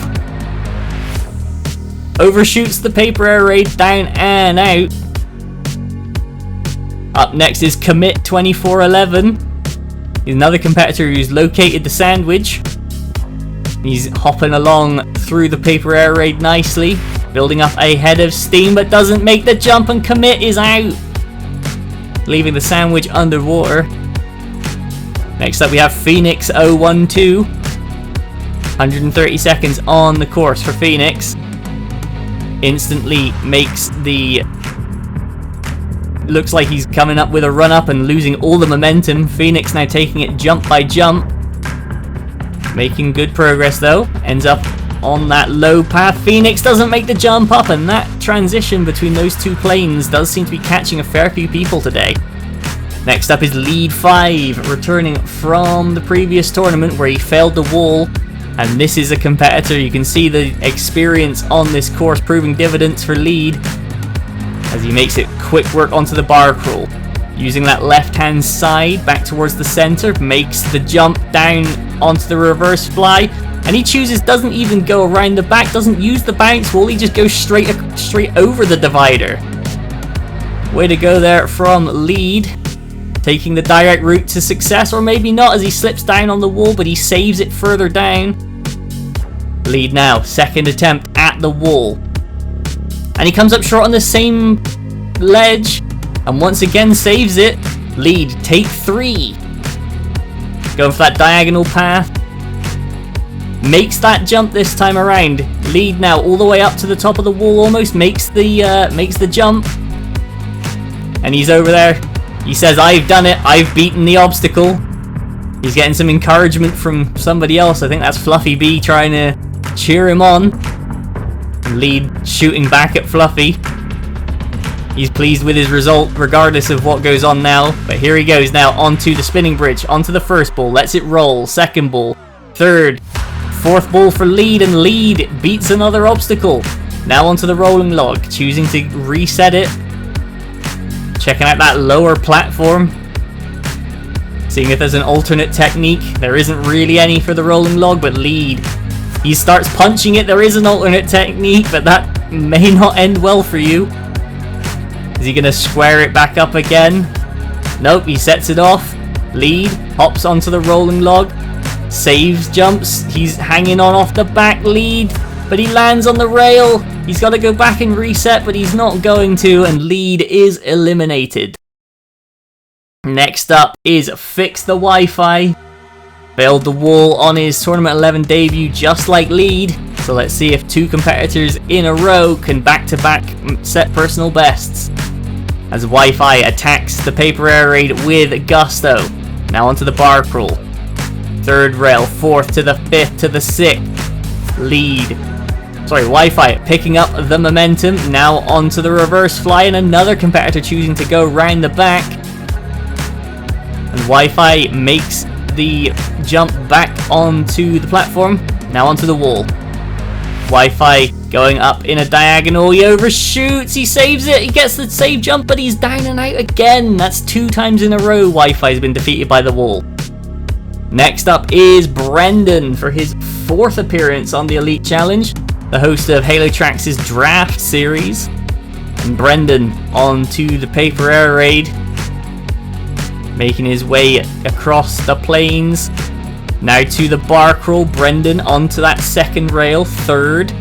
overshoots the paper air raid, down and out. Up next is Commit 2411. He's another competitor who's located the sandwich. He's hopping along through the paper air raid nicely, building up a head of steam, but doesn't make the jump, and Commit is out, leaving the sandwich underwater. Next up we have Phoenix 012. 130 seconds on the course for Phoenix. Instantly makes the... looks like he's coming up with a run up and losing all the momentum. Phoenix now taking it jump by jump. Making good progress though. Ends up on that low path. Phoenix doesn't make the jump up, and that transition between those two planes does seem to be catching a fair few people today. Next up is Lead 5, returning from the previous tournament where he failed the wall. And this is a competitor, you can see the experience on this course proving dividends for Lead as he makes it quick work onto the bar crawl. Using that left hand side back towards the center, makes the jump down onto the reverse fly, and he chooses, doesn't even go around the back, doesn't use the bounce wall, he just goes straight over the divider. Way to go there from Lead, taking the direct route to success, or maybe not as he slips down on the wall, but he saves it further down. Lead now, second attempt at the wall, and he comes up short on the same ledge, and once again saves it. Lead, take 3. Going for that diagonal path. Makes that jump this time around. Lead now all the way up to the top of the wall, almost makes the jump. And he's over there. He says, I've done it, I've beaten the obstacle. He's getting some encouragement from somebody else. I think that's Fluffy B trying to cheer him on. Lead shooting back at Fluffy. He's pleased with his result regardless of what goes on now. But here he goes now onto the spinning bridge, onto the first ball, lets it roll, second ball, third, fourth ball for Lead, and Lead beats another obstacle. Now onto the rolling log, choosing to reset it. Checking out that lower platform. Seeing if there's an alternate technique. There isn't really any for the rolling log, but Lead, he starts punching it. There is an alternate technique, but that may not end well for you. Is he going to square it back up again? Nope, he sets it off. Lead hops onto the rolling log. Saves jumps. He's hanging on off the back. Lead, but he lands on the rail. He's got to go back and reset, but he's not going to, and Lead is eliminated. Next up is Fix the Wi-Fi. Failed the wall on his Tournament 11 debut just like Lead. So let's see if two competitors in a row can back-to-back set personal bests. As Wi-Fi attacks the paper air raid with gusto. Now onto the bar crawl. Third rail, fourth to the fifth to the sixth. Wi-Fi picking up the momentum. Now onto the reverse fly, and another competitor choosing to go round the back. And Wi-Fi makes the jump back onto the platform. Now onto the wall. Wi-Fi going up in a diagonal. He overshoots. He saves it. He gets the save jump, but he's down and out again. That's 2 times in a row Wi-Fi's been defeated by the wall. Next up is Brendan for his 4th appearance on the Elite Challenge, the host of Halotrax's Draft series. And Brendan onto the paper air raid, making his way across the plains. Now to the bar crawl. Brendan onto that second rail, third,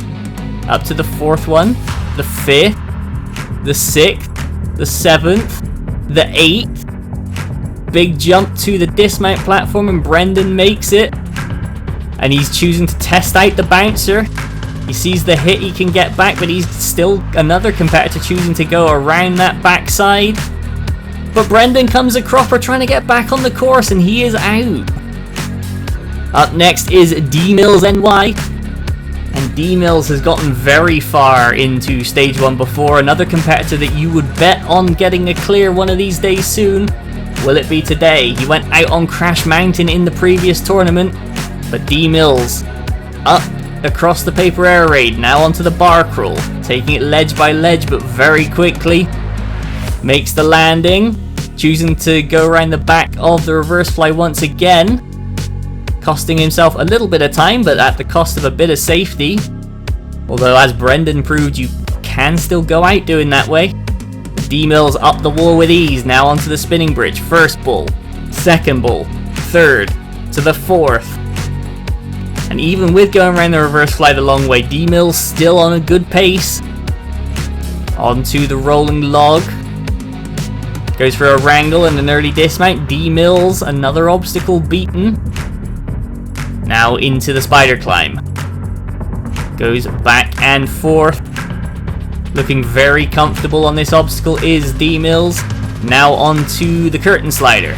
up to the 4th one, the 5th, the 6th, the 7th, the 8th. Big jump to the dismount platform, and Brendan makes it. And he's choosing to test out the bouncer. He sees the hit he can get back, but he's still another competitor choosing to go around that backside. But Brendan comes a cropper trying to get back on the course, and he is out. Up next is D-Mills NY. And D-Mills has gotten very far into Stage 1 before. Another competitor that you would bet on getting a clear one of these days soon. Will it be today? He went out on Crash Mountain in the previous tournament. But D-Mills up across the paper air raid. Now onto the bar crawl. Taking it ledge by ledge, but very quickly. Makes the landing, choosing to go around the back of the reverse fly once again, costing himself a little bit of time, but at the cost of a bit of safety. Although, as Brendan proved, you can still go out doing that way. D-Mills up the wall with ease, now onto the spinning bridge. First ball, second ball, third, to the fourth. And even with going around the reverse fly the long way, D-Mills still on a good pace. Onto the rolling log. Goes for a wrangle and an early dismount. D-Mills, another obstacle beaten. Now into the spider climb. Goes back and forth. Looking very comfortable on this obstacle is D-Mills. Now onto the curtain slider.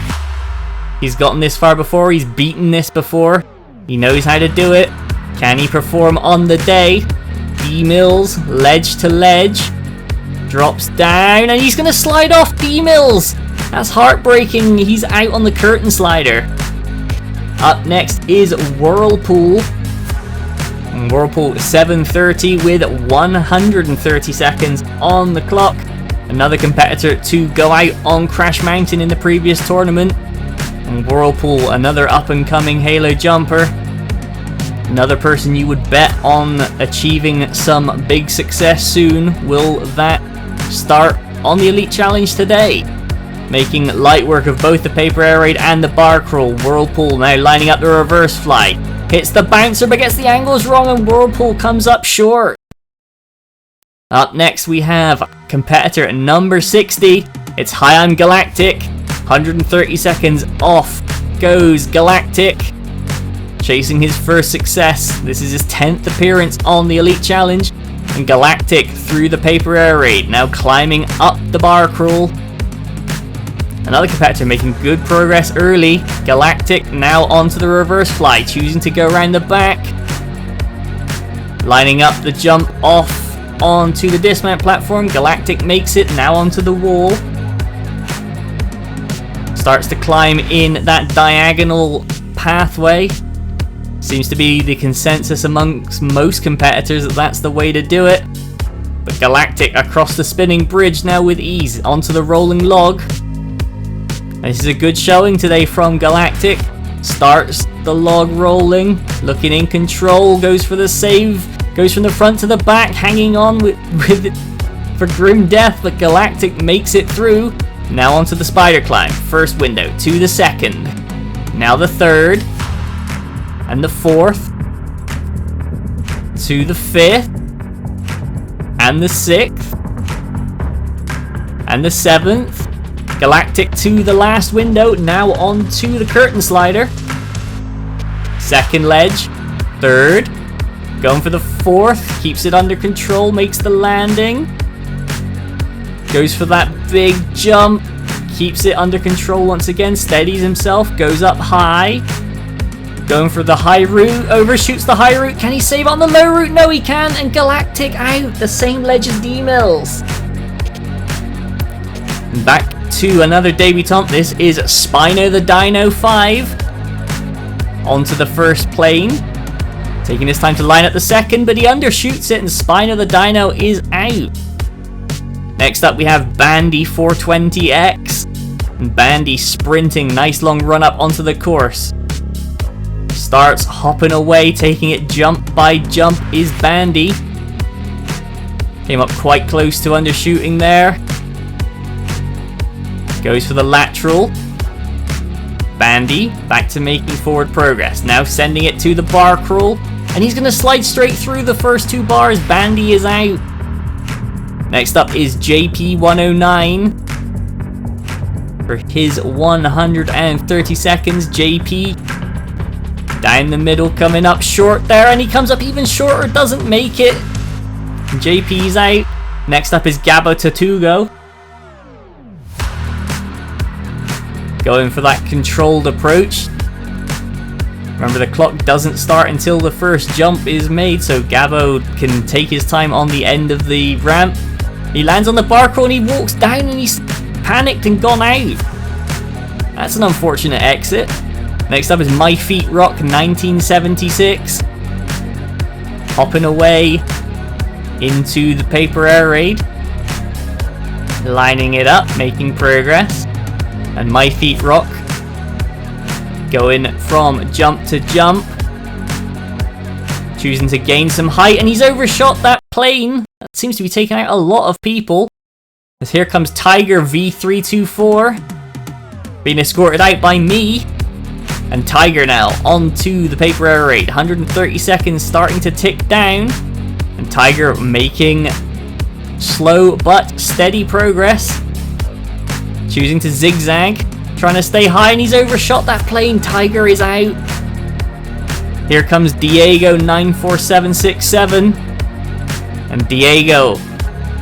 He's gotten this far before, he's beaten this before. He knows how to do it. Can he perform on the day? D-Mills, ledge to ledge. Drops down and he's going to slide off. D-Mills! That's heartbreaking. He's out on the curtain slider. Up next is Whirlpool. And Whirlpool 7:30 with 130 seconds on the clock. Another competitor to go out on Crash Mountain in the previous tournament. And Whirlpool, another up-and-coming Halo jumper. Another person you would bet on achieving some big success soon. Will that start on the Elite Challenge today? Making light work of both the paper air raid and the bar crawl. Whirlpool now lining up the reverse fly. Hits the bouncer but gets the angles wrong and Whirlpool comes up short. Up next we have competitor number 60. It's Hyan Galactic. 130 seconds off goes Galactic. Chasing his first success. This is his 10th appearance on the Elite Challenge. And Galactic through the paper air raid. Now climbing up the bar crawl. Another competitor making good progress early. Galactic now onto the reverse fly. Choosing to go around the back. Lining up the jump off onto the dismount platform. Galactic makes it now onto the wall. Starts to climb in that diagonal pathway. Seems to be the consensus amongst most competitors that that's the way to do it. But Galactic across the spinning bridge now with ease onto the rolling log. This is a good showing today from Galactic. Starts the log rolling, looking in control, goes for the save, goes from the front to the back, hanging on with it for grim death, but Galactic makes it through. Now onto the spider climb. First window to the second. Now the third. And the fourth. To the fifth. And the sixth. And the seventh. Galactic to the last window. Now onto the curtain slider. Second ledge. Third. Going for the fourth. Keeps it under control. Makes the landing. Goes for that big jump. Keeps it under control once again. Steadies himself. Goes up high. Going for the high route. Overshoots the high route. Can he save on the low route? No, he can. And Galactic out. The same ledge as D-Mills. Back to another debutant. This is Spino the Dino 5. Onto the first plane. Taking his time to line up the second, but he undershoots it and Spino the Dino is out. Next up we have Bandy 420X. And Bandy sprinting, nice long run up onto the course. Starts hopping away, taking it jump by jump is Bandy. Came up quite close to undershooting there. Goes for the lateral. Bandy back to making forward progress. Now sending it to the bar crawl. And he's going to slide straight through the first two bars. Bandy is out. Next up is JP109. For his 130 seconds, JP down the middle, coming up short there, and he comes up even shorter, doesn't make it. JP's out. Next up is Gabo Tatugo. Going for that controlled approach. Remember, the clock doesn't start until the first jump is made, so Gabo can take his time on the end of the ramp. He lands on the bar crawl and he walks down and he's panicked and gone out. That's an unfortunate exit. Next up is My Feet Rock 1976. Hopping away into the paper air raid. lining it up, making progress. And My Feet Rock going from jump to jump, choosing to gain some height, and he's overshot that plane. That seems to be taking out a lot of people. As here comes Tiger V324, being escorted out by me. And Tiger now onto the paper air raid. 130 seconds starting to tick down. And Tiger making slow but steady progress. Choosing to zigzag. Trying to stay high, and he's overshot that plane. Tiger is out. Here comes Diego 94767. And Diego,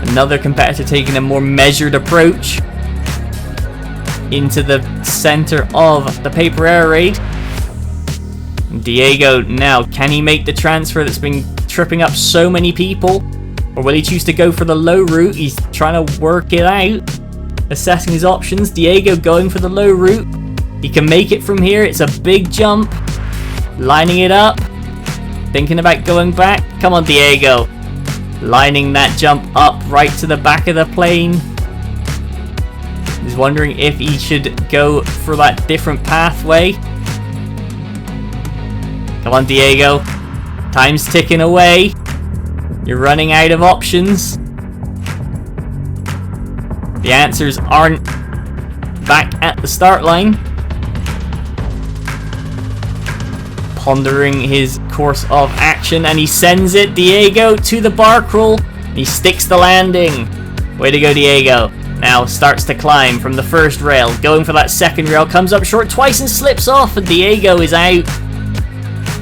another competitor, taking a more measured approach into the center of the paper air raid. And Diego now, can he make the transfer that's been tripping up so many people? Or will he choose to go for the low route? He's trying to work it out, assessing his options. Diego going for the low route. He can make it from here. It's a big jump. Lining it up. Thinking about going back. Come on, Diego. Lining that jump up right to the back of the plane. He's wondering if he should go for that different pathway. Come on, Diego. Time's ticking away. You're running out of options. The answers aren't back at the start line. Pondering his course of action, and he sends it, Diego, to the bar crawl. He sticks the landing. Way to go, Diego. Now starts to climb from the first rail, going for that second rail, comes up short twice and slips off, and Diego is out.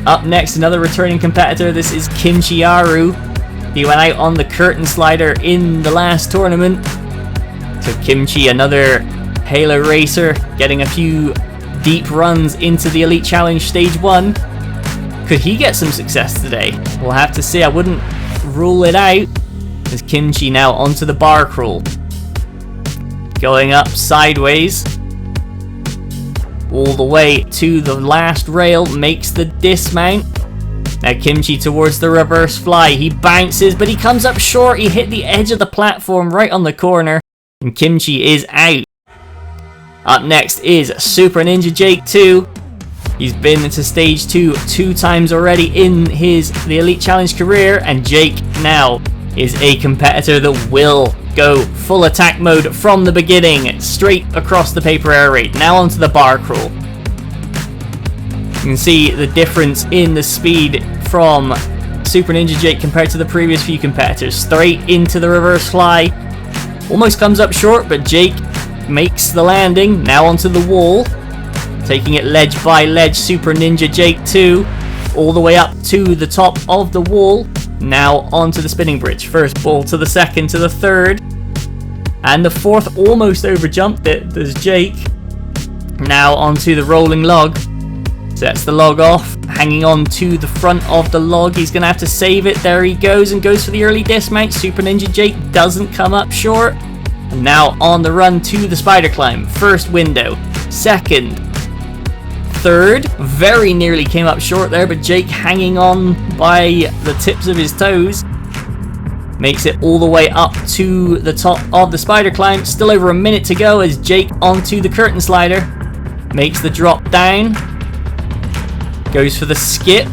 Up next, another returning competitor. This is Kimchiaru. He went out on the curtain slider in the last tournament. So Kimchi, another Halo racer, getting a few deep runs into the Elite Challenge Stage 1. Could he get some success today? We'll have to see. I wouldn't rule it out. As Kimchi now onto the bar crawl. Going up sideways. All the way to the last rail. Makes the dismount. Now Kimchi towards the reverse fly. He bounces, but he comes up short. He hit the edge of the platform right on the corner. And Kimchi is out. Up next is Super Ninja Jake 2. He's been into stage 2 two times already in the Elite Challenge career, and Jake now is a competitor that will go full attack mode from the beginning, straight across the paper air raid. Now onto the bar crawl. You can see the difference in the speed from Super Ninja Jake compared to the previous few competitors. Straight into the reverse fly. Almost comes up short, but Jake makes the landing. Now onto the wall. Taking it ledge by ledge, Super Ninja Jake 2. All the way up to the top of the wall. Now onto the spinning bridge. First ball to the second, to the third. And the fourth almost overjumped it. There's Jake. Now onto the rolling log. Sets the log off. Hanging on to the front of the log. He's going to have to save it. There he goes, and goes for the early dismount. Super Ninja Jake doesn't come up short. And now on the run to the spider climb. First window. Second. Third. Very nearly came up short there, but Jake hanging on by the tips of his toes. Makes it all the way up to the top of the spider climb. Still over a minute to go as Jake onto the curtain slider. Makes the drop down. Goes for the skip.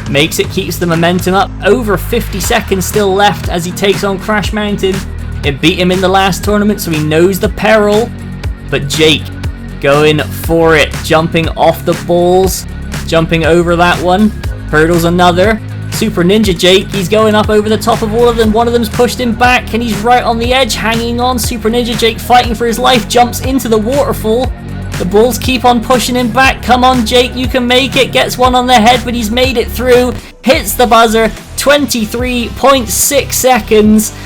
Makes it, keeps the momentum up. Over 50 seconds still left as he takes on Crash Mountain. It beat him in the last tournament, so he knows the peril. But Jake going for it. Jumping off the balls. Jumping over that one. Hurdles another. Super Ninja Jake, he's going up over the top of all of them. One of them's pushed him back, and he's right on the edge, hanging on. Super Ninja Jake fighting for his life. Jumps into the waterfall. The balls keep on pushing him back. Come on, Jake, you can make it. Gets one on the head, but he's made it through. Hits the buzzer. 23.6 seconds.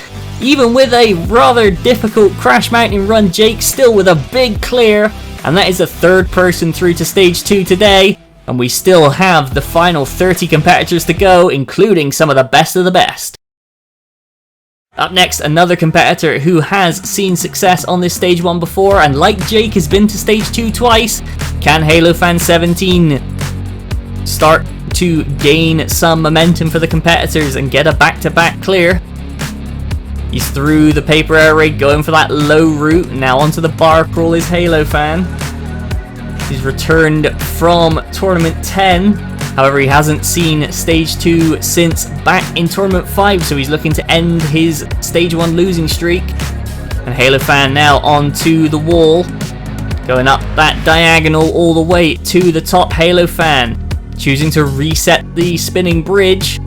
Even with a rather difficult Crash Mountain run, Jake still with a big clear. And that is the third person through to stage 2 today. And we still have the final 30 competitors to go, including some of the best. Up next, another competitor who has seen success on this stage 1 before, and like Jake has been to stage 2 twice. Can Halo Fan 17 start to gain some momentum for the competitors and get a back-to-back clear? He's through the paper air raid, going for that low route. Now onto the bar crawl is Halofan. He's returned from Tournament 10. However, he hasn't seen Stage 2 since back in Tournament 5, so he's looking to end his Stage 1 losing streak. And Halofan now onto the wall, going up that diagonal all the way to the top. Halofan choosing to reset the spinning bridge.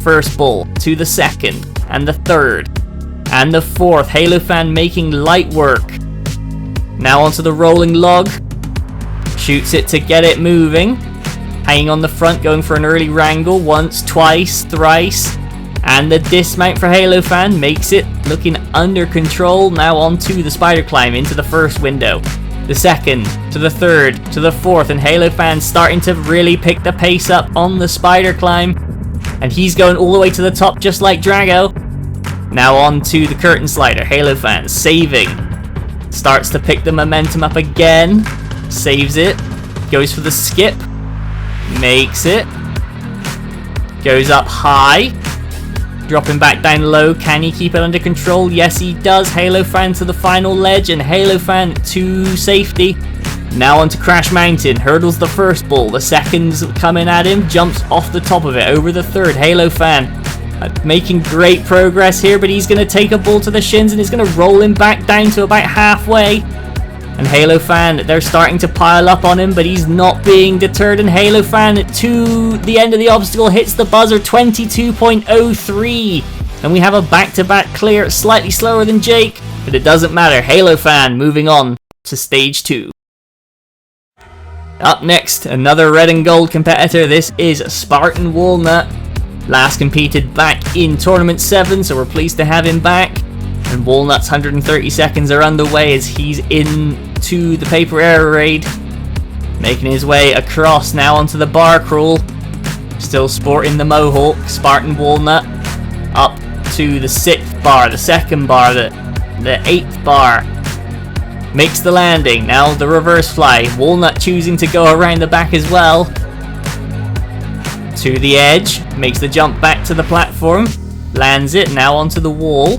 First ball to the second, and the third, and the fourth. Halofan making light work. Now onto the rolling log. Shoots it to get it moving. Hanging on the front, going for an early wrangle. Once, twice, thrice. And the dismount for Halofan makes it looking under control. Now onto the spider climb into the first window. The second, to the third, to the fourth. And Halofan starting to really pick the pace up on the spider climb. And he's going all the way to the top just like Drago. Now onto the curtain slider. Halofan saving. Starts to pick the momentum up again. Saves it. Goes for the skip. Makes it. Goes up high. Dropping back down low. Can he keep it under control? Yes, he does. Halofan to the final ledge, and Halofan to safety. Now onto Crash Mountain. Hurdles the first ball. The second's coming at him. Jumps off the top of it. Over the third. Halofan making great progress here, but he's going to take a ball to the shins and is going to roll him back down to about halfway. And Halofan, they're starting to pile up on him, but he's not being deterred. And Halofan to the end of the obstacle hits the buzzer, 22.03. And we have a back-to-back clear, slightly slower than Jake, but it doesn't matter. Halofan moving on to Stage 2. Up next, another red and gold competitor. This is Spartan Walnut. Last competed back in Tournament 7, so we're pleased to have him back. And Walnut's 130 seconds are underway as he's into the paper air raid. Making his way across now onto the bar crawl. Still sporting the mohawk. Spartan Walnut up to the 6th bar, the 2nd bar, the 8th bar. Makes the landing. Now the reverse fly. Walnut choosing to go around the back as well. To the edge. Makes the jump back to the platform. Lands it. Now onto the wall.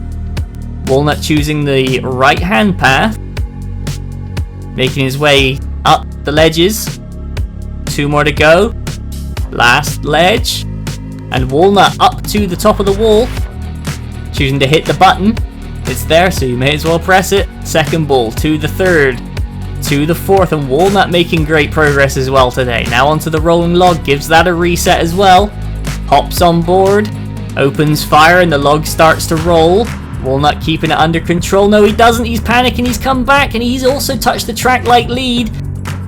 Walnut choosing the right hand path. Making his way up the ledges. 2 more to go. Last ledge. And Walnut up to the top of the wall. Choosing to hit the button. It's there, so you may as well press it. Second ball to the third. To the fourth. And Walnut making great progress as well today. Now onto the rolling log. Gives that a reset as well. Hops on board. Opens fire and the log starts to roll. Walnut keeping it under control. No, he doesn't. He's panicking. He's come back, and he's also touched the track light lead.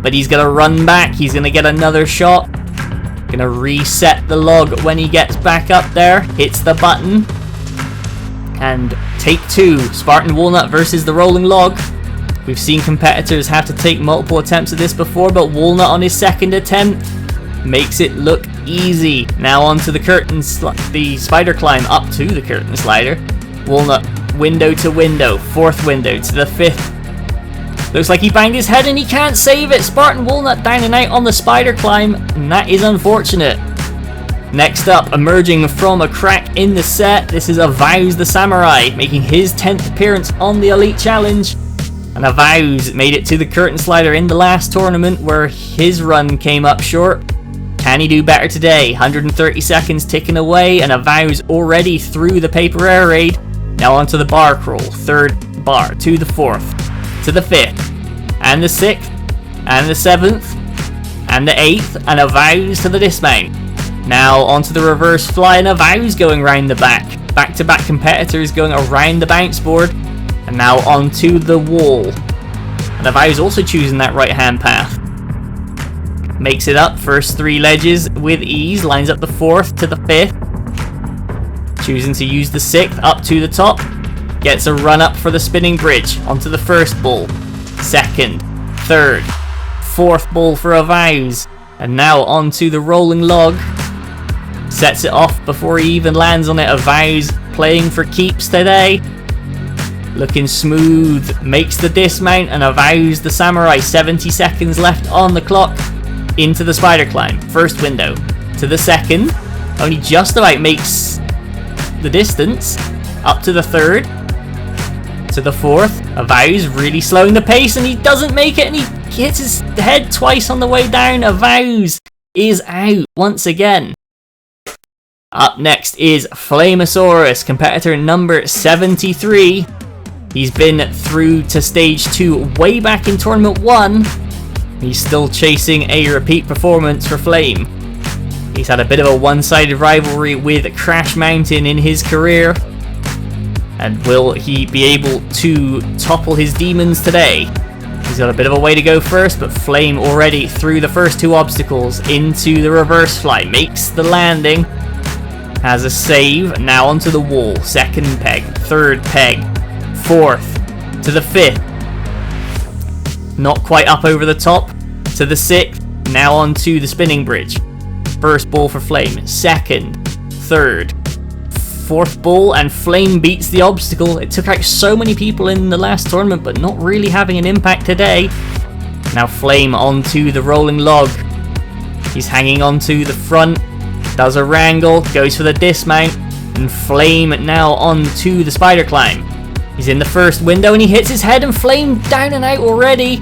But he's going to run back. He's going to get another shot. Going to reset the log when he gets back up there. Hits the button. And take 2. Spartan Walnut versus the rolling log. We've seen competitors have to take multiple attempts at this before, but Walnut on his 2nd attempt makes it look easy. Now onto the curtain, the spider climb up to the curtain slider. Walnut window to window, 4th window to the 5th. Looks like he banged his head and he can't save it. Spartan Walnut down and out on the spider climb, and that is unfortunate. Next up, emerging from a crack in the set, this is Avows the Samurai, making his 10th appearance on the Elite Challenge. And Avows made it to the curtain slider in the last tournament where his run came up short. Can he do better today? 130 seconds ticking away, and Avows already through the paper air raid. Now onto the bar crawl. 3rd bar to the 4th, to the 5th, and the 6th, and the 7th, and the 8th, and Avows to the dismount. Now onto the reverse fly, and Avows going round the back. Back-to-back competitors going around the bounce board. And now onto the wall. And Avows also choosing that right-hand path. Makes it up, first 3 ledges with ease. Lines up the 4th to the 5th. Choosing to use the 6th up to the top. Gets a run up for the spinning bridge. Onto the first ball. 2nd, 3rd, 4th ball for Avows. And now onto the rolling log. Sets it off before he even lands on it. Avows playing for keeps today. Looking smooth. Makes the dismount and Avows the Samurai. 70 seconds left on the clock. Into the spider climb. 1st window to the 2nd. Only just about makes the distance. Up to the 3rd. to the 4th. Avow's really slowing the pace, and he doesn't make it, and he hits his head twice on the way down. Avow's is out once again. Up next is Flamosaurus, competitor number 73. He's been through to stage 2 way back in Tournament 1. He's still chasing a repeat performance for Flame. He's had a bit of a one-sided rivalry with Crash Mountain in his career. And will he be able to topple his demons today? He's got a bit of a way to go first, but Flame already through the first 2 obstacles into the reverse fly. Makes the landing. Has a save. Now onto the wall. 2nd peg. 3rd peg. 4th. To the 5th. Not quite up over the top. To the 6th. Now onto the spinning bridge. First ball for Flame. 2nd. 3rd. 4th ball, and Flame beats the obstacle. It took out so many people in the last tournament, but not really having an impact today. Now Flame onto the rolling log. He's hanging onto the front. Does a wrangle. Goes for the dismount. And Flame now onto the spider climb. He's in the first window, and he hits his head, and Flame down and out already.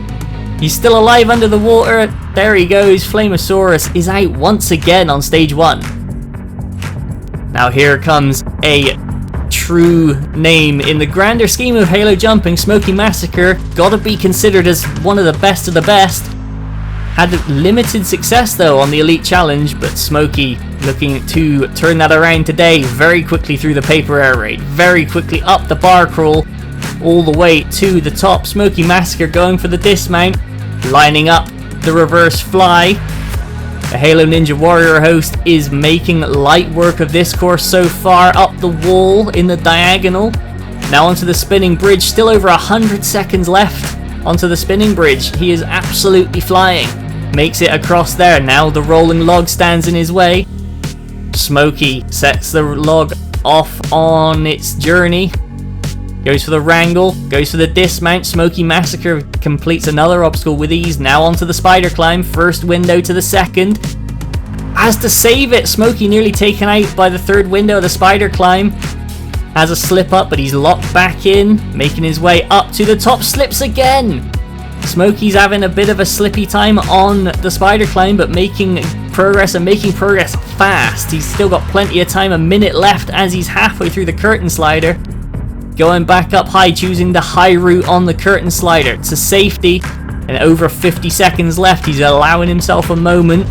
He's still alive under the water. There he goes. Flamosaurus is out once again on stage 1. Now here comes a true name in the grander scheme of Halo jumping. Smoky Massacre, gotta be considered as one of the best. Had limited success though on the Elite Challenge, but Smoky looking to turn that around today. Very quickly through the paper air raid, very quickly up the bar crawl, all the way to the top. Smoky Massacre going for the dismount, lining up the reverse fly. The Halo Ninja Warrior host is making light work of this course so far. Up the wall in the diagonal. Now onto the spinning bridge. Still over 100 seconds left onto the spinning bridge. He is absolutely flying. Makes it across there. Now the rolling log stands in his way. Smoky sets the log off on its journey. Goes for the wrangle. Goes for the dismount. Smoky Massacre completes another obstacle with ease. Now onto the spider climb. First window to the 2nd. Has to save it. Smoky nearly taken out by the 3rd window of the spider climb. Has a slip up, but he's locked back in. Making his way up to the top. Slips again. Smoky's having a bit of a slippy time on the spider climb, but making progress fast. He's still got plenty of time. A minute left as he's halfway through the curtain slider. Going back up high, choosing the high route on the curtain slider to safety. And over 50 seconds left. He's allowing himself a moment,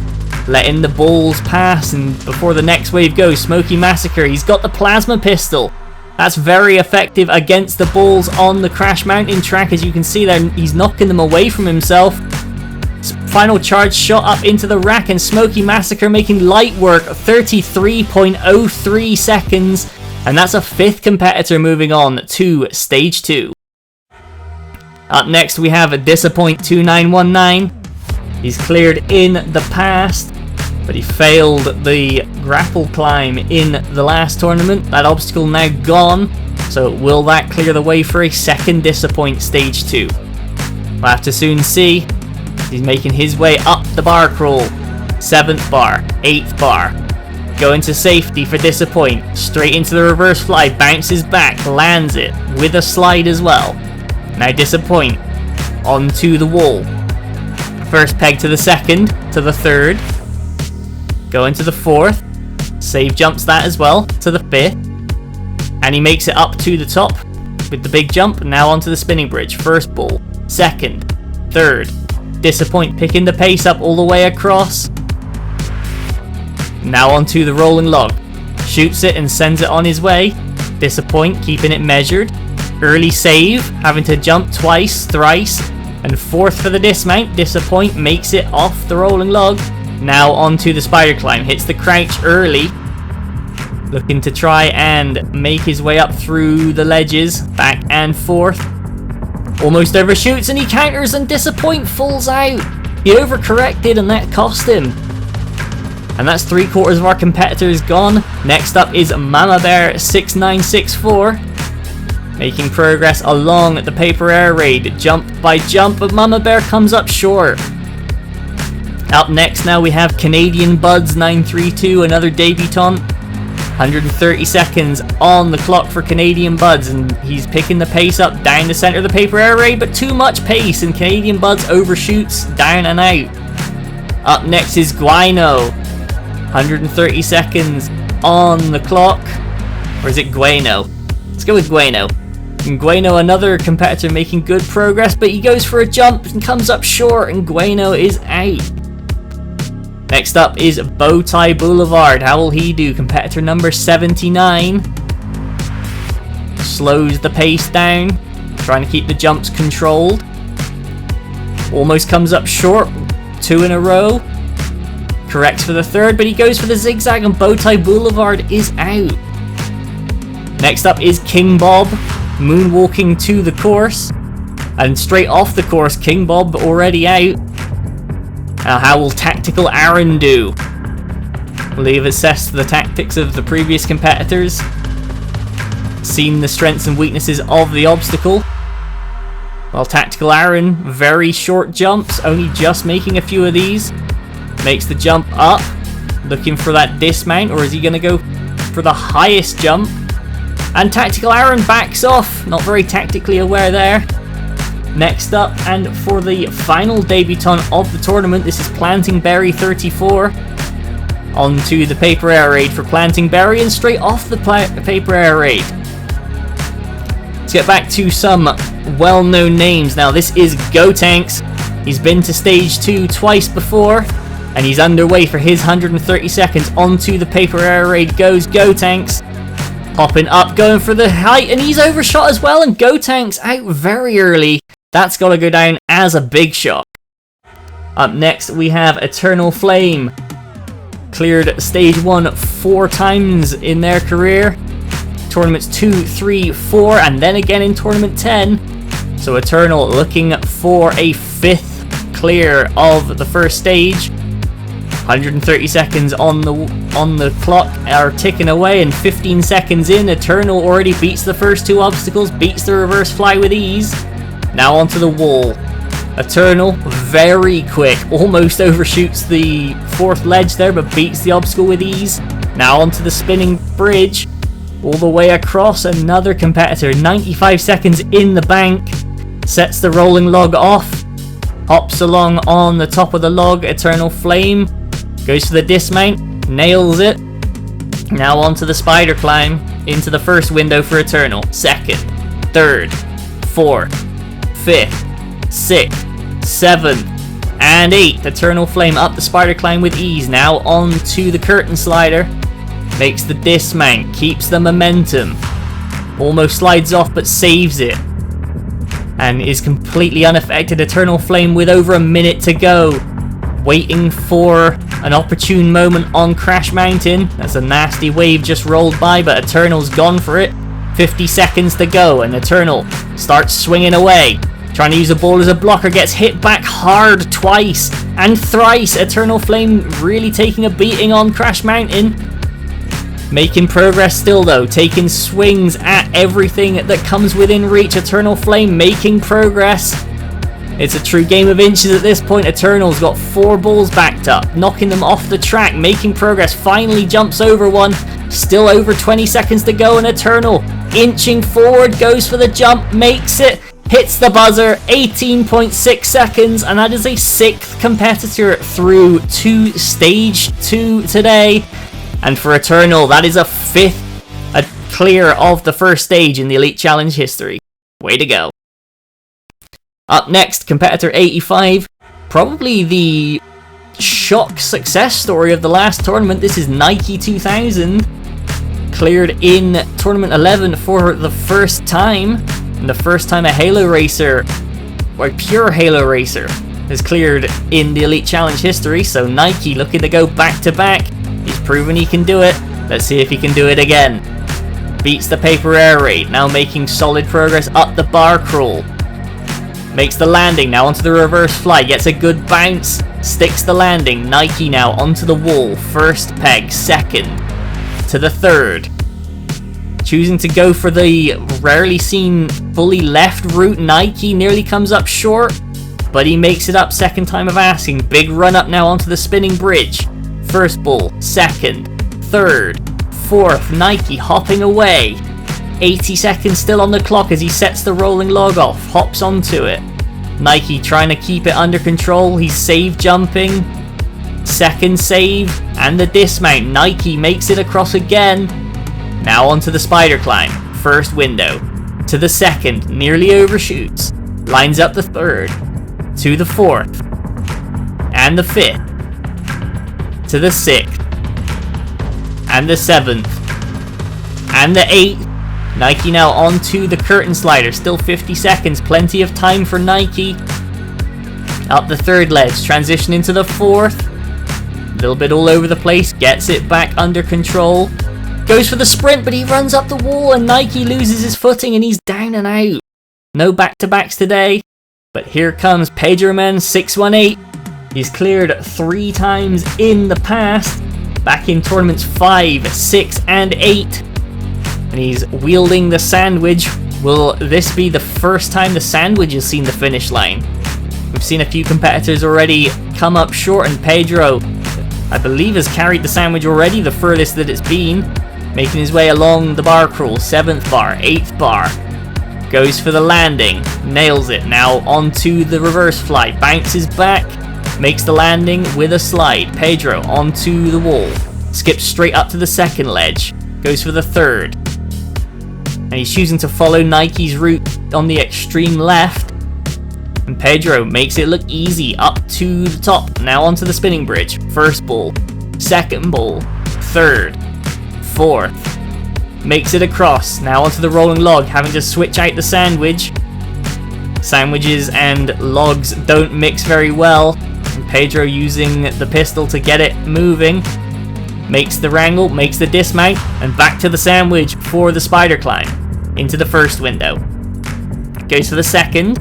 letting the balls pass, and before the next wave goes, Smoky Massacre, he's got the plasma pistol. That's very effective against the balls on the Crash Mountain track. As you can see there, he's knocking them away from himself. Final charge shot up into the rack, and Smoky Massacre making light work. 33.03 seconds. And that's a 5th competitor moving on to stage 2. Up next we have Disappoint 2919. He's cleared in the past, but he failed the grapple climb in the last tournament. That obstacle now gone, so will that clear the way for a 2nd Disappoint stage 2? We'll have to soon see. He's making his way up the bar crawl. 7th bar, 8th bar. Going to safety for Disappoint. Straight into the reverse fly. Bounces back. Lands it. With a slide as well. Now Disappoint. Onto the wall. First peg to the 2nd. To the 3rd. Going to the 4th. Save jumps that as well. To the 5th. And he makes it up to the top. With the big jump. Now onto the spinning bridge. First ball. 2nd. 3rd. Disappoint picking the pace up all the way across. Now onto the rolling log. Shoots it and sends it on his way. Disappoint keeping it measured. Early save, having to jump twice, thrice. And 4th for the dismount. Disappoint makes it off the rolling log. Now onto the spider climb. Hits the crouch early. Looking to try and make his way up through the ledges. Back and forth. Almost overshoots and he counters, and Disappoint falls out. He overcorrected and that cost him. And that's 3/4 of our competitors gone. Next up is Mama Bear 6964. Making progress along the paper air raid, jump by jump, but Mama Bear comes up short. Up next now we have Canadian Buds 932, another debutant. 130 seconds on the clock for Canadian Buds, and he's picking the pace up down the center of the paper air raid, but too much pace, and Canadian Buds overshoots down and out. Up next is Guino. 130 seconds on the clock. Or is it Gueno? Let's go with Gueno. And Gueno, another competitor making good progress, but he goes for a jump and comes up short, and Gueno is out. Next up is Bowtie Boulevard. How will he do? Competitor number 79. Slows the pace down, trying to keep the jumps controlled. Almost comes up short. 2 in a row. Corrects for the third, but he goes for the zigzag, and Bowtie Boulevard is out. Next up is King Bob, moonwalking to the course. And straight off the course, King Bob already out. Now, how will Tactical Aaron do? Will he have assessed the tactics of the previous competitors? Seen the strengths and weaknesses of the obstacle? Well, Tactical Aaron, very short jumps, only just making a few of these. Makes the jump up, looking for that dismount, or is he going to go for the highest jump? And Tactical Aaron backs off, not very tactically aware there. Next up, and for the final debutant of the tournament, this is Planting Berry 34. Onto the paper air raid for Planting Berry, and straight off the paper air raid. Let's get back to some well-known names. Now, this is Gotenks. He's been to stage 2 twice before, and he's underway for his 130 seconds. Onto the paper air raid goes Gotenks. Popping up, going for the height, and he's overshot as well, and Gotenks out very early. That's got to go down as a big shot. Up next, we have Eternal Flame. Cleared stage 1 4 times in their career. Tournaments 2, 3, 4, and then again in tournament 10. So Eternal looking for a 5th clear of the first stage. 130 seconds on the clock are ticking away, and 15 seconds in, Eternal already beats the first 2 obstacles, beats the reverse fly with ease. Now onto the wall. Eternal, very quick, almost overshoots the 4th ledge there, but beats the obstacle with ease. Now onto the spinning bridge, all the way across. Another competitor, 95 seconds in the bank, sets the rolling log off, hops along on the top of the log. Eternal Flame goes for the dismount, nails it. Now onto the spider climb, into the first window for Eternal. 2nd, 3rd, 4th, 5th, 6th, 7th, and 8th. Eternal Flame up the spider climb with ease. Now onto the curtain slider. Makes the dismount, keeps the momentum. Almost slides off but saves it. And is completely unaffected. Eternal Flame with over a minute to go. Waiting for an opportune moment on Crash Mountain. That's a nasty wave just rolled by, but Eternal's gone for it. 50 seconds to go, and Eternal starts swinging away. Trying to use the ball as a blocker, gets hit back hard twice and thrice. Eternal Flame really taking a beating on Crash Mountain. Making progress still though, taking swings at everything that comes within reach. Eternal Flame making progress. It's a true game of inches at this point. Eternal's got 4 balls backed up, knocking them off the track, making progress. Finally jumps over one. Still over 20 seconds to go, and Eternal inching forward, goes for the jump, makes it. Hits the buzzer, 18.6 seconds, and that is a 6th competitor through to stage 2 today. And for Eternal, that is a 5th clear of the first stage in the Elite Challenge history. Way to go. Up next, competitor 85, probably the shock success story of the last tournament. This is Nike 2000, cleared in tournament 11 for the first time. And the first time a Halo Racer, or a pure Halo Racer, is cleared in the Elite Challenge history. So Nike looking to go back to back. He's proven he can do it. Let's see if he can do it again. Beats the paper air raid, now making solid progress up the bar crawl. Makes the landing, now onto the reverse fly, gets a good bounce, sticks the landing. Nike now onto the wall, first peg, 2nd to the 3rd. Choosing to go for the rarely seen fully left route. Nike nearly comes up short, but he makes it up 2nd time of asking. Big run up now onto the spinning bridge. First ball, 2nd, 3rd, fourth. Nike hopping away. 80 seconds still on the clock as he sets the rolling log off. Hops onto it. Nike trying to keep it under control. He's save jumping. Second save. And the dismount. Nike makes it across again. Now onto the spider climb. First window. To the second. Nearly overshoots. Lines up the third. To the fourth. And the fifth. To the sixth. And the seventh. And the eighth. Nike now onto the curtain slider. Still 50 seconds. Plenty of time for Nike. Up the third ledge. Transition into the fourth. A little bit all over the place. Gets it back under control. Goes for the sprint, but he runs up the wall and Nike loses his footing and he's down and out. No back-to-backs today. But here comes Pedro Man 618. He's cleared 3 times in the past. Back in tournaments 5, 6, and 8. And he's wielding the sandwich. Will this be the first time the sandwich has seen the finish line? We've seen a few competitors already come up short, and Pedro, I believe, has carried the sandwich already, the furthest that it's been. Making his way along the bar crawl, 7th bar, 8th bar. Goes for the landing, nails it. Now onto the reverse fly, bounces back, makes the landing with a slide. Pedro onto the wall, skips straight up to the second ledge, goes for the third. And he's choosing to follow Nike's route on the extreme left. And Pedro makes it look easy up to the top. Now onto the spinning bridge. First ball, second ball, third, fourth. Makes it across. Now onto the rolling log, having to switch out the sandwich. Sandwiches and logs don't mix very well. And Pedro using the pistol to get it moving. Makes the wrangle, makes the dismount, and back to the sandwich for the spider climb. Into the first window. Goes for the second.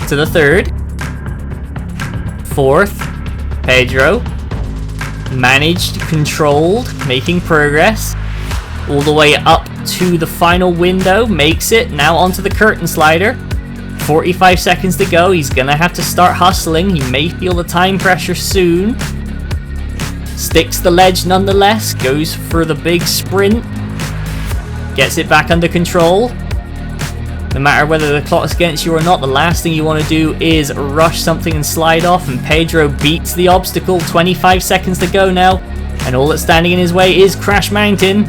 To the third. Fourth. Pedro. Managed, controlled, making progress. All the way up to the final window. Makes it. Now onto the curtain slider. 45 seconds to go. He's gonna have to start hustling. He may feel the time pressure soon. Sticks the ledge nonetheless. Goes for the big sprint. Gets it back under control. No matter whether the clock's against you or not, the last thing you want to do is rush something and slide off. And Pedro beats the obstacle. 25 seconds to go now. And all that's standing in his way is Crash Mountain.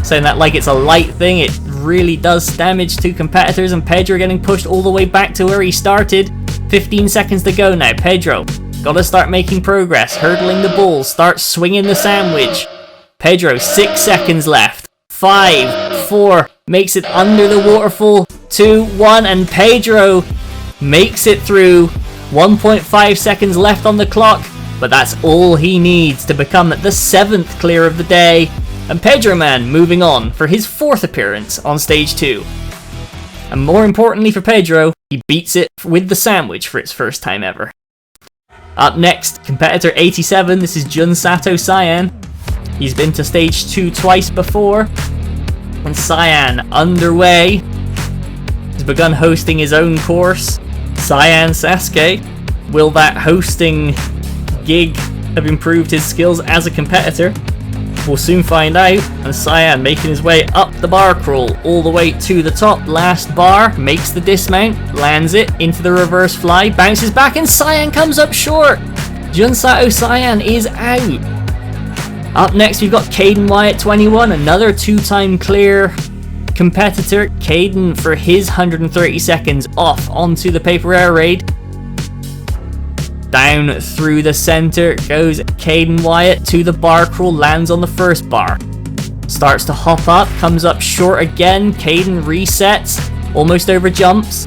Saying that like it's a light thing, it really does damage to competitors. And Pedro getting pushed all the way back to where he started. 15 seconds to go now. Pedro, gotta start making progress. Hurdling the ball. Start swinging the sandwich. Pedro, 6 seconds left. 5, 4, makes it under the waterfall. 2, 1, and Pedro makes it through. 1.5 seconds left on the clock, but that's all he needs to become the 7th clear of the day. And Pedro Man moving on for his 4th appearance on stage 2. And more importantly for Pedro, he beats it with the sandwich for its first time ever. Up next, competitor 87, this is Junsato Cyan. He's been to stage 2 twice before. And Cyan underway. He's begun hosting his own course. Cyan Sasuke. Will that hosting gig have improved his skills as a competitor? We'll soon find out. And Cyan making his way up the bar crawl all the way to the top. Last bar, makes the dismount, lands it into the reverse fly, bounces back, and Cyan comes up short. Junsato Cyan is out. Up next, we've got Caden Wyatt 21, another 2-time clear competitor. Caden for his 130 seconds off onto the paper air raid. Down through the center goes Caden Wyatt to the bar crawl, lands on the first bar. Starts to hop up, comes up short again. Caden resets, almost over jumps.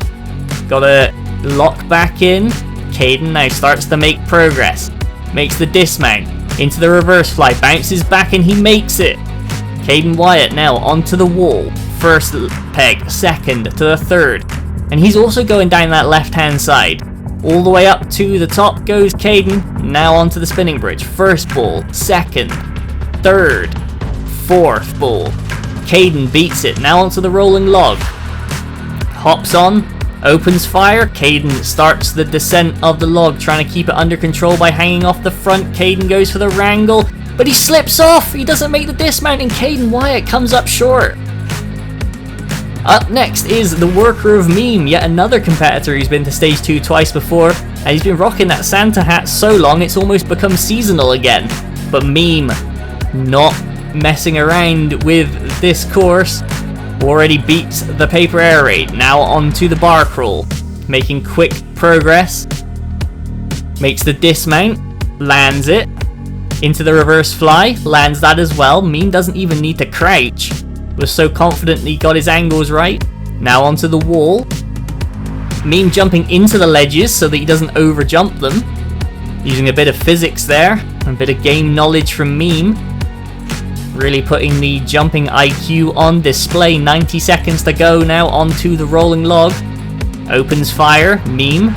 Gotta lock back in. Caden now starts to make progress. Makes the dismount. Into the reverse fly, bounces back and he makes it. Caden Wyatt now onto the wall. First peg, second to the third. And he's also going down that left hand side. All the way up to the top goes Caden. Now onto the spinning bridge. First ball, second, third, fourth ball. Caden beats it. Now onto the rolling log. Hops on. Opens fire. Caden starts the descent of the log, trying to keep it under control by hanging off the front. Caden goes for the wrangle. but he slips off. He doesn't make the dismount, and Caden Wyatt comes up short. Up next is the worker of Meme, yet another competitor who's been to stage 2 twice before, and he's been rocking that Santa hat so long it's almost become seasonal again. But Meme, not messing around with this course, already beats the paper air raid. Now onto the bar crawl, making quick progress. Makes the dismount, lands it, into the reverse fly, lands that as well. Meme doesn't even need to crouch. Was so confident he got his angles right. Now onto the wall. Meme jumping into the ledges so that he doesn't over jump them. Using a bit of physics there, a bit of game knowledge from Meme. Really putting the jumping IQ on display. 90 seconds to go now onto the rolling log. Opens fire, Meme.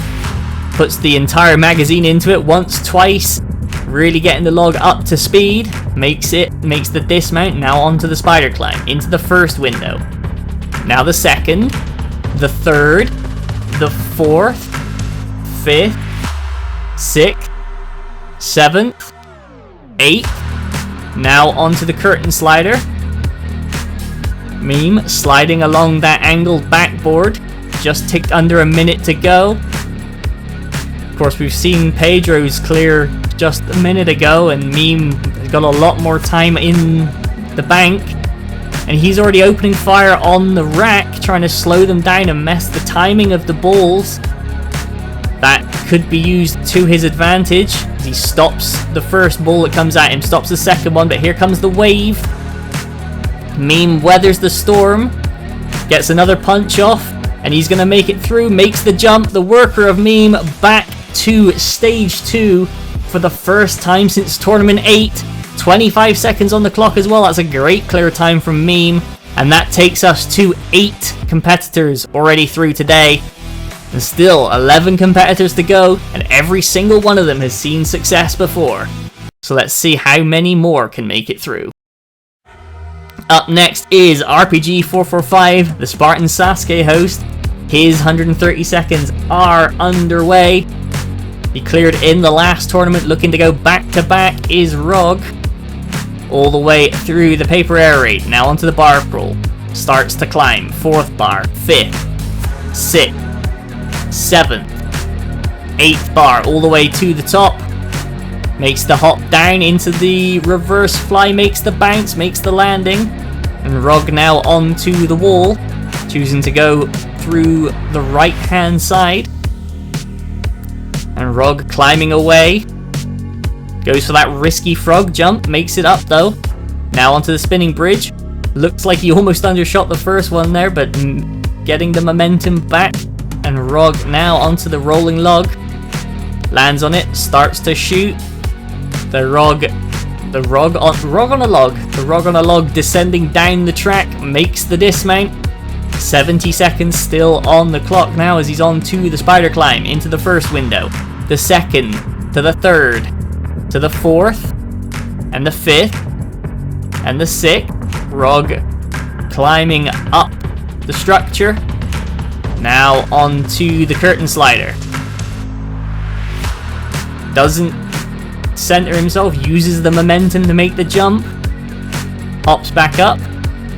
Puts the entire magazine into it once, twice. Really getting the log up to speed. Makes the dismount. Now onto the spider climb. Into the first window. Now the second. The third. The fourth. Fifth. Sixth. Seventh. Eighth. Now onto the curtain slider. Meme sliding along that angled backboard. Just ticked under a minute to go. Of course, we've seen Pedro's clear just a minute ago, and Meme got a lot more time in the bank. And he's already opening fire on the rack, trying to slow them down and mess the timing of the balls. That could be used to his advantage. He stops the first ball that comes at him, stops the second one, but here comes the wave. Meme weathers the storm, gets another punch off, and he's going to make it through, makes the jump. The worker of Meme back to stage 2 for the first time since tournament 8. 25 seconds on the clock as well. That's a great clear time from Meme. And that takes us to 8 competitors already through today. And still 11 competitors to go, and every single one of them has seen success before. So let's see how many more can make it through. Up next is RPG445, the Spartan Sasuke host. His 130 seconds are underway. He cleared in the last tournament, looking to go back to back is Rog. All the way through the paper air raid, now onto the bar crawl. Starts to climb, 4th bar, 5th, 6th, 7th, 8th bar, all the way to the top. Makes the hop down into the reverse fly, makes the bounce, makes the landing. And Rog now onto the wall, choosing to go through the right hand side. And Rog climbing away. Goes for that risky frog jump, makes it up though. Now onto the spinning bridge. Looks like he almost undershot the first one there, but getting the momentum back. And Rog now onto the rolling log. Lands on it, starts to shoot. The rog on a log descending down the track, makes the dismount. 70 seconds still on the clock now as he's on to the spider climb, into the first window, the second, to the third, to the fourth, and the fifth, and the sixth. Rog climbing up the structure. Now onto the curtain slider. Doesn't center himself, uses the momentum to make the jump. Hops back up.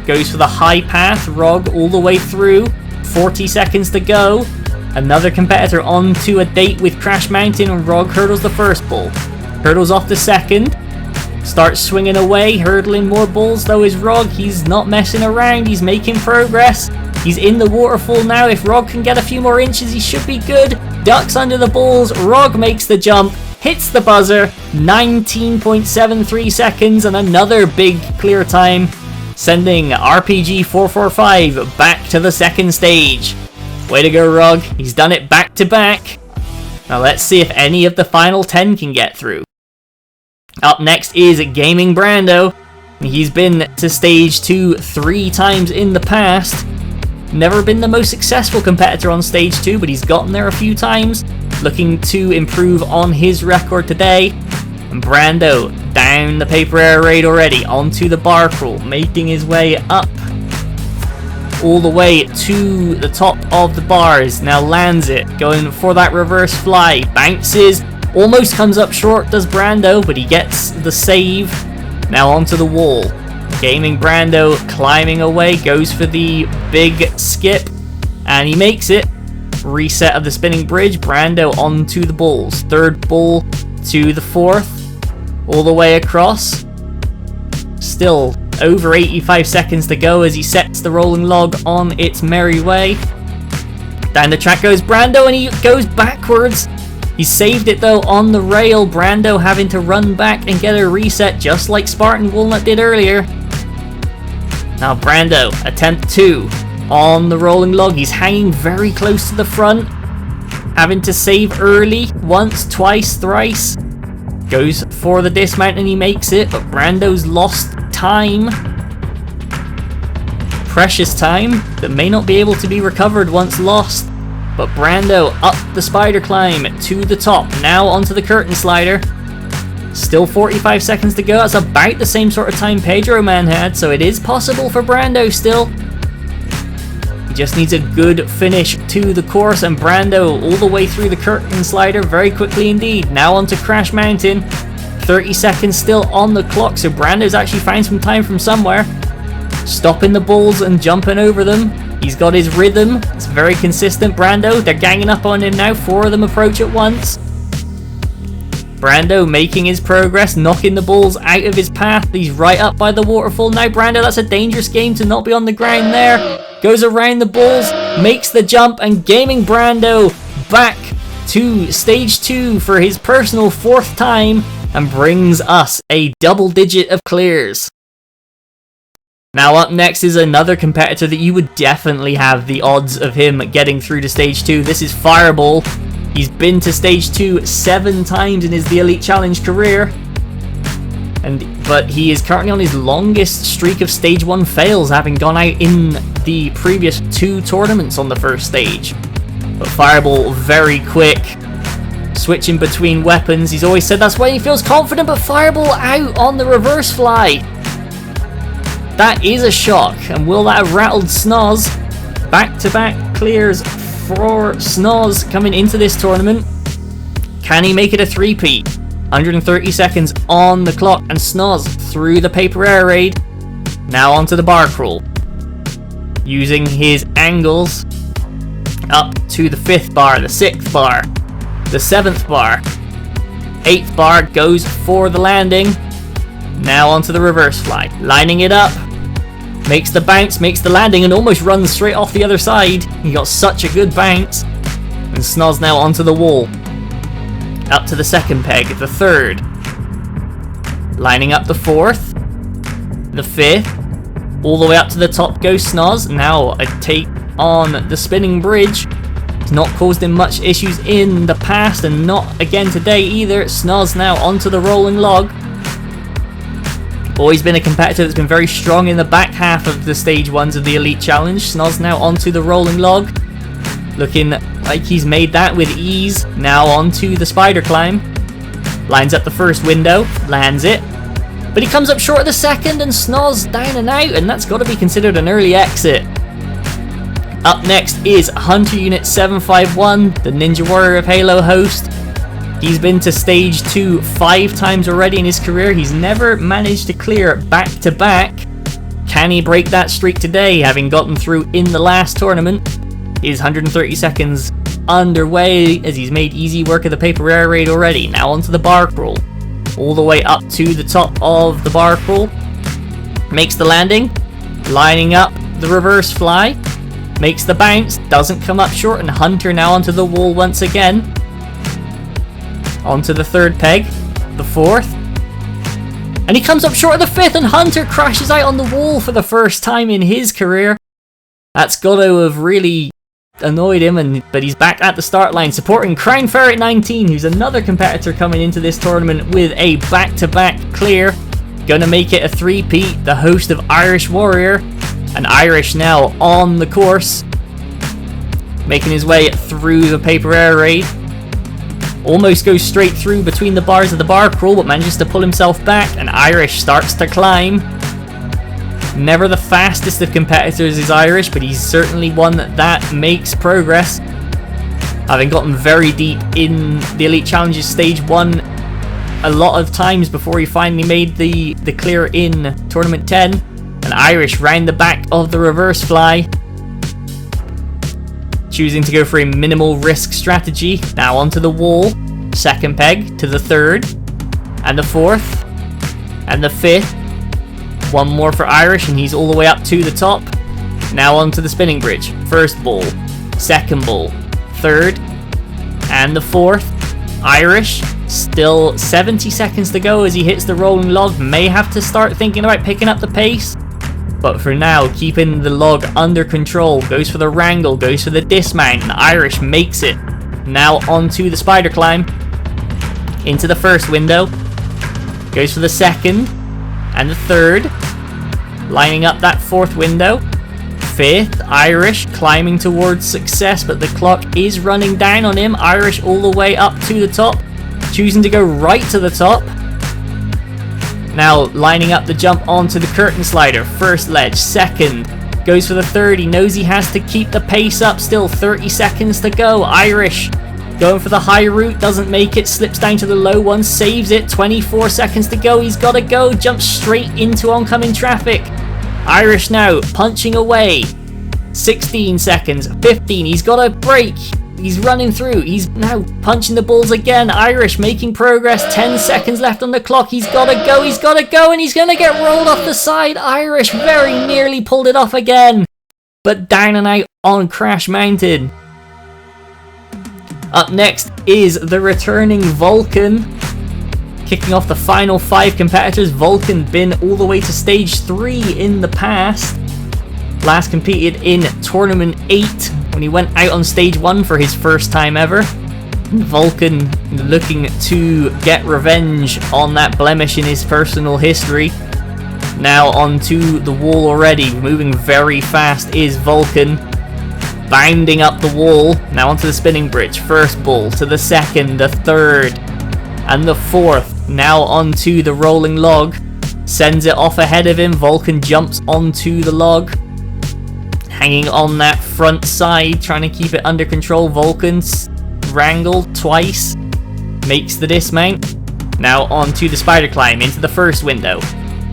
Goes for the high path. Rog all the way through. 40 seconds to go. Another competitor onto a date with Crash Mountain, and Rog hurdles the first ball. Hurdles off the second. Starts swinging away, hurdling more balls though is Rog. He's not messing around, he's making progress. He's in the waterfall now. If Rog can get a few more inches, he should be good. Ducks under the balls. Rog makes the jump. Hits the buzzer. 19.73 seconds and another big clear time. Sending RPG445 back to the second stage. Way to go, Rog. He's done it back to back. Now let's see if any of the final 10 can get through. Up next is Gaming Brando. He's been to stage 2 3 times in the past. Never been the most successful competitor on stage 2, but he's gotten there a few times. Looking to improve on his record today. And Brando down the paper air raid already, onto the bar crawl, making his way up all the way to the top of the bars. Now lands it, going for that reverse fly, bounces Almost comes up short, does Brando, but he gets the save. Now onto the wall. Gaming Brando climbing away, goes for the big skip, and he makes it. Reset of the spinning bridge, Brando onto the balls. Third ball to the fourth, all the way across. Still over 85 seconds to go as he sets the rolling log on its merry way. Down the track goes Brando, and he goes backwards. He saved it though on the rail, Brando having to run back and get a reset just like Spartan Walnut did earlier. Now Brando, attempt 2 on the rolling log. He's hanging very close to the front, having to save early, once, twice, thrice. Goes for the dismount and he makes it, but Brando's lost time. Precious time that may not be able to be recovered once lost. But Brando up the spider climb to the top, now onto the curtain slider. Still 45 seconds to go. That's about the same sort of time Pedro Man had, so it is possible for Brando still. He just needs a good finish to the course, and Brando all the way through the curtain slider very quickly indeed. Now onto Crash Mountain. 30 seconds still on the clock, so Brando's actually found some time from somewhere. Stopping the balls and jumping over them. He's got his rhythm. It's very consistent, Brando. They're ganging up on him now. 4 of them approach at once. Brando making his progress, knocking the balls out of his path. He's right up by the waterfall now. Brando, that's a dangerous game to not be on the ground there. Goes around the balls, makes the jump, and Gaming Brando back to stage 2 for his personal 4th time and brings us a double digit of clears. Now up next is another competitor that you would definitely have the odds of him getting through to stage 2. This is Fireball. He's been to stage 2 7 times in his The Elite Challenge career. But he is currently on his longest streak of stage 1 fails, having gone out in the previous 2 tournaments on the first stage. But Fireball very quick, switching between weapons. He's always said that's why he feels confident, but Fireball out on the reverse fly. That is a shock, and will that have rattled Snoz? Back-to-back clears for Snoz coming into this tournament. Can he make it a three-peat? 130 seconds on the clock, and Snoz through the paper air raid. Now onto the bar crawl. Using his angles up to the 5th bar, the 6th bar, the 7th bar. 8th bar goes for the landing. Now onto the reverse fly. Lining it up. Makes the bounce, makes the landing, and almost runs straight off the other side. He got such a good bounce. And Snoz now onto the wall. Up to the 2nd peg, the 3rd. Lining up the 4th. The 5th. All the way up to the top goes Snoz. Now a take on the spinning bridge. It's not caused him much issues in the past, and not again today either. Snoz now onto the rolling log. Always been a competitor that's been very strong in the back half of the stage 1s of the Elite Challenge. Snoz now onto the rolling log. Looking like he's made that with ease. Now onto the spider climb. Lines up the first window. Lands it. But he comes up short of the 2nd, and Snoz down and out, and that's got to be considered an early exit. Up next is Hunter Unit 751, the Ninja Warrior of Halo host. He's been to stage 2 5 times already in his career. He's never managed to clear back-to-back. Can he break that streak today, having gotten through in the last tournament? Is 130 seconds underway as he's made easy work of the paper air raid already. Now onto the bar crawl. All the way up to the top of the bar crawl. Makes the landing. Lining up the reverse fly. Makes the bounce. Doesn't come up short, and Hunter now onto the wall once again. Onto the 3rd peg, the 4th, and he comes up short of the 5th, and Hunter crashes out on the wall for the first time in his career. That's got to have really annoyed him, but he's back at the start line supporting Crown Ferret 19, who's another competitor coming into this tournament with a back-to-back clear. Gonna make it a three-peat, the host of Irish Warrior, and Irish now on the course, making his way through the paper air raid. Almost goes straight through between the bars of the bar crawl, but manages to pull himself back, and Irish starts to climb. Never the fastest of competitors is Irish, but he's certainly one that makes progress. having gotten very deep in the Elite Challenges Stage 1 a lot of times before he finally made the clear in Tournament 10. And Irish round the back of the reverse fly, choosing to go for a minimal risk strategy. Now onto the wall, second peg to the third, and the fourth, and the fifth. One more for Irish and he's all the way up to the top. Now onto the spinning bridge. First ball, second ball, third, and the fourth. Irish, still 70 seconds to go as he hits the rolling log. May have to start thinking about picking up the pace, but for now, keeping the log under control. Goes for the wrangle, goes for the dismount, and Irish makes it. Now onto the spider climb, into the first window, goes for the second, and the third, lining up that fourth window. Fifth, Irish climbing towards success, but the clock is running down on him. Irish all the way up to the top, choosing to go right to the top. Now lining up the jump onto the curtain slider. First ledge, second, goes for the third. He knows he has to keep the pace up. Still 30 seconds to go. Irish going for the high route, doesn't make it, slips down to the low one, saves it. 24 seconds to go. He's got to go, jumps straight into oncoming traffic. Irish now punching away. 16 seconds, 15, he's got a break. He's running through, he's now punching the balls again. Irish making progress, 10 seconds left on the clock. He's got to go, and he's going to get rolled off the side. Irish very nearly pulled it off again, but down and out on Crash Mountain. Up next is the returning Vulcan. Kicking off the final 5 competitors. Vulcan been all the way to stage 3 in the past. Last competed in Tournament 8 when he went out on stage 1 for his first time ever. Vulcan looking to get revenge on that blemish in his personal history. Now onto the wall already, moving very fast is Vulcan. Bounding up the wall, now onto the spinning bridge. First ball to the second, the third, and the fourth. Now onto the rolling log, sends it off ahead of him. Vulcan jumps onto the log, hanging on that front side, trying to keep it under control. Vulcan's wrangle twice, makes the dismount. Now onto the spider climb, into the first window,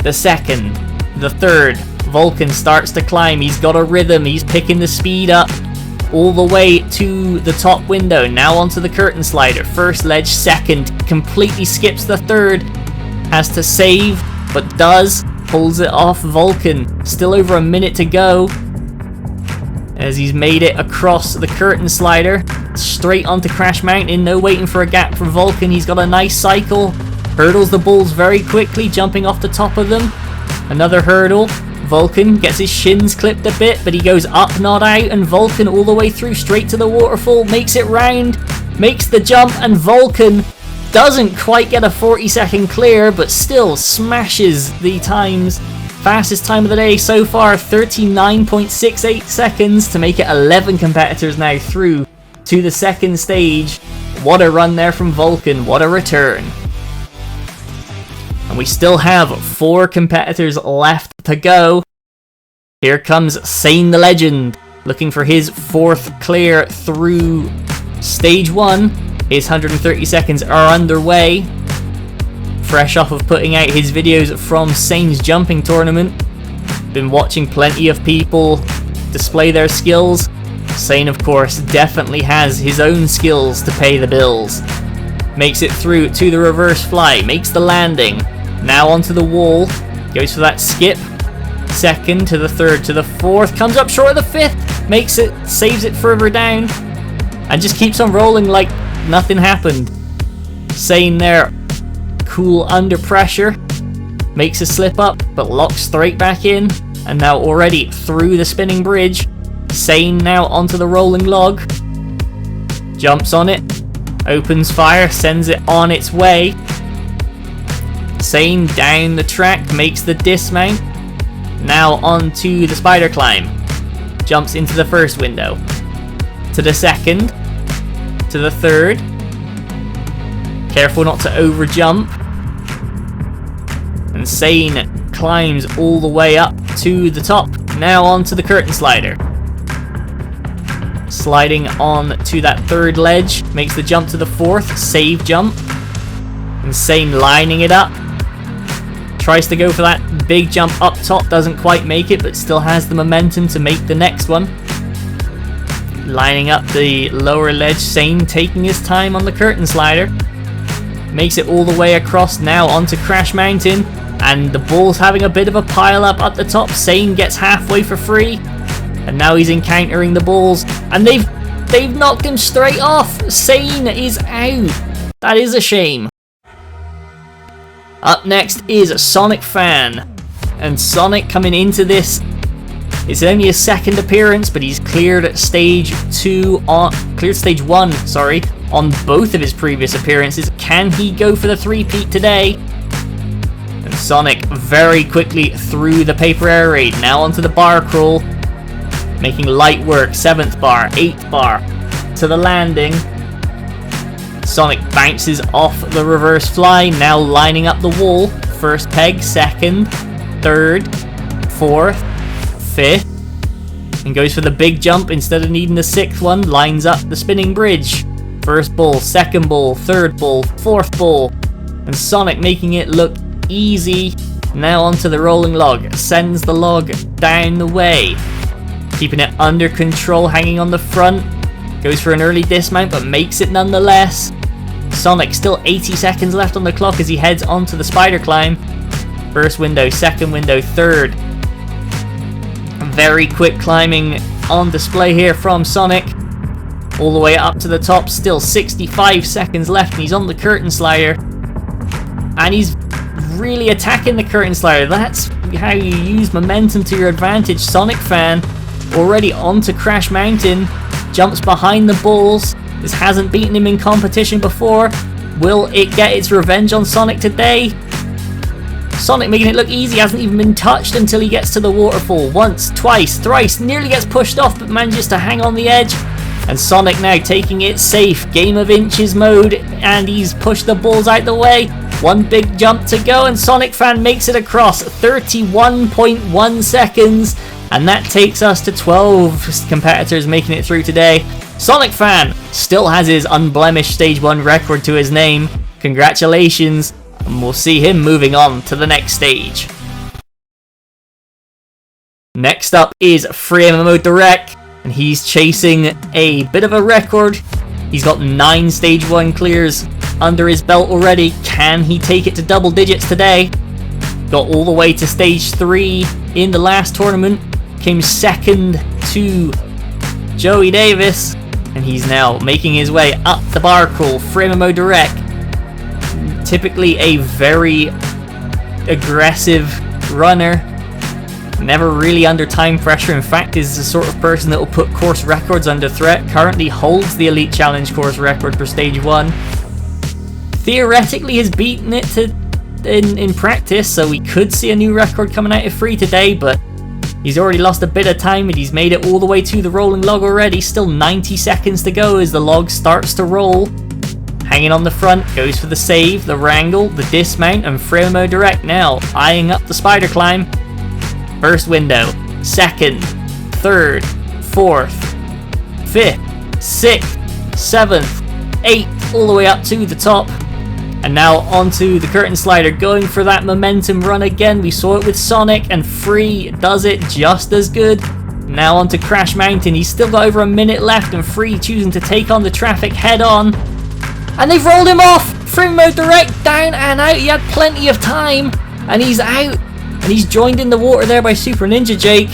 the second, the third. Vulcan starts to climb, he's got a rhythm, he's picking the speed up all the way to the top window. Now onto the curtain slider. First ledge, second, completely skips the third. Has to save, but does. Pulls it off. Vulcan, still over a minute to go, as he's made it across the curtain slider. Straight onto Crash Mountain. No waiting for a gap for Vulcan. He's got a nice cycle. Hurdles the balls very quickly, jumping off the top of them. Another hurdle. Vulcan gets his shins clipped a bit, but he goes up, not out, and Vulcan all the way through, straight to the waterfall, makes it round, makes the jump, and Vulcan doesn't quite get a 40-second clear, but still smashes the times. Fastest time of the day so far, 39.68 seconds, to make it 11 competitors now through to the second stage. What a run there from Vulcan, what a return. And we still have 4 competitors left to go. Here comes Sane the Legend, looking for his 4th clear through stage 1. His 130 seconds are underway. Fresh off of putting out his videos from Sane's jumping tournament. Been watching plenty of people display their skills. Sane, of course, definitely has his own skills to pay the bills. Makes it through to the reverse fly, makes the landing. Now onto the wall, goes for that skip. Second to the third to the fourth, comes up short of the fifth, makes it, saves it further down, and just keeps on rolling like nothing happened. Sane there, cool under pressure, makes a slip up, but locks straight back in, and now already through the spinning bridge. Sane now onto the rolling log, jumps on it, opens fire, sends it on its way. Sane down the track, makes the dismount. Now onto the spider climb. Jumps into the first window. To the second. To the third. Careful not to over jump. And Sane climbs all the way up to the top. Now onto the curtain slider. sliding on to that third ledge, makes the jump to the fourth, save jump. Insane lining it up. Tries to go for that big jump up top, doesn't quite make it, but still has the momentum to make the next one. Lining up the lower ledge, Sane taking his time on the curtain slider. Makes it all the way across now onto Crash Mountain, and the Bull's having a bit of a pile up at the top. Sane gets halfway for free, and now he's encountering the Bulls, and they've knocked him straight off. Sane is out. That is a shame. Up next is Sonic Fan, and Sonic coming into this, it's only his second appearance, but he's cleared stage 1, on both of his previous appearances. Can he go for the three-peat today? And Sonic very quickly through the paper air raid, now onto the bar crawl, making light work. 7th bar, 8th bar, to the landing. Sonic bounces off the reverse fly, now lining up the wall. First peg, second, third, fourth, 5th, and goes for the big jump instead of needing the 6th one. Lines up the spinning bridge. First ball, second ball, third ball, 4th ball, and Sonic making it look easy. Now onto the rolling log, sends the log down the way, keeping it under control, hanging on the front. Goes for an early dismount, but makes it nonetheless. Sonic still 80 seconds left on the clock as he heads onto the spider climb. First window, second window, third. Very quick climbing on display here from Sonic. All the way up to the top, still 65 seconds left, and he's on the curtain slider. And he's really attacking the curtain slider. That's how you use momentum to your advantage. Sonic Fan already onto Crash Mountain. Jumps behind the Bulls. This hasn't beaten him in competition before. Will it get its revenge on Sonic today? Sonic making it look easy, hasn't even been touched until he gets to the waterfall. Once, twice, thrice, nearly gets pushed off, but manages to hang on the edge. And Sonic now taking it safe, game of inches mode, and he's pushed the Bulls out the way. One big jump to go, and Sonic Fan makes it across. 31.1 seconds, and that takes us to 12 competitors making it through today. Sonic Fan still has his unblemished Stage 1 record to his name. Congratulations. And we'll see him moving on to the next stage. Next up is FreeMMO Direct, and he's chasing a bit of a record. He's got 9 Stage 1 clears under his belt already. Can he take it to double digits today? Got all the way to Stage 3 in the last tournament. Came second to Joey Davis, and he's now making his way up the bar crawl. FreeMMO Direct, typically a very aggressive runner, never really under time pressure. In fact, is the sort of person that will put course records under threat. Currently holds the Elite Challenge course record for Stage 1. Theoretically has beaten it in practice, so we could see a new record coming out of Free today, but he's already lost a bit of time, and he's made it all the way to the rolling log already. Still 90 seconds to go as the log starts to roll. Hanging on the front, goes for the save, the wrangle, the dismount, and FreeMMO Direct now eyeing up the spider climb. First window, second, third, fourth, 5th, 6th, 7th, 8th, all the way up to the top. And now onto the curtain slider, going for that momentum run again. We saw it with Sonic, and Free does it just as good. Now onto Crash Mountain. He's still got over a minute left, and Free choosing to take on the traffic head on. And they've rolled him off! FreeMMO Direct down and out. He had plenty of time, and he's out. And he's joined in the water there by Super Ninja Jake.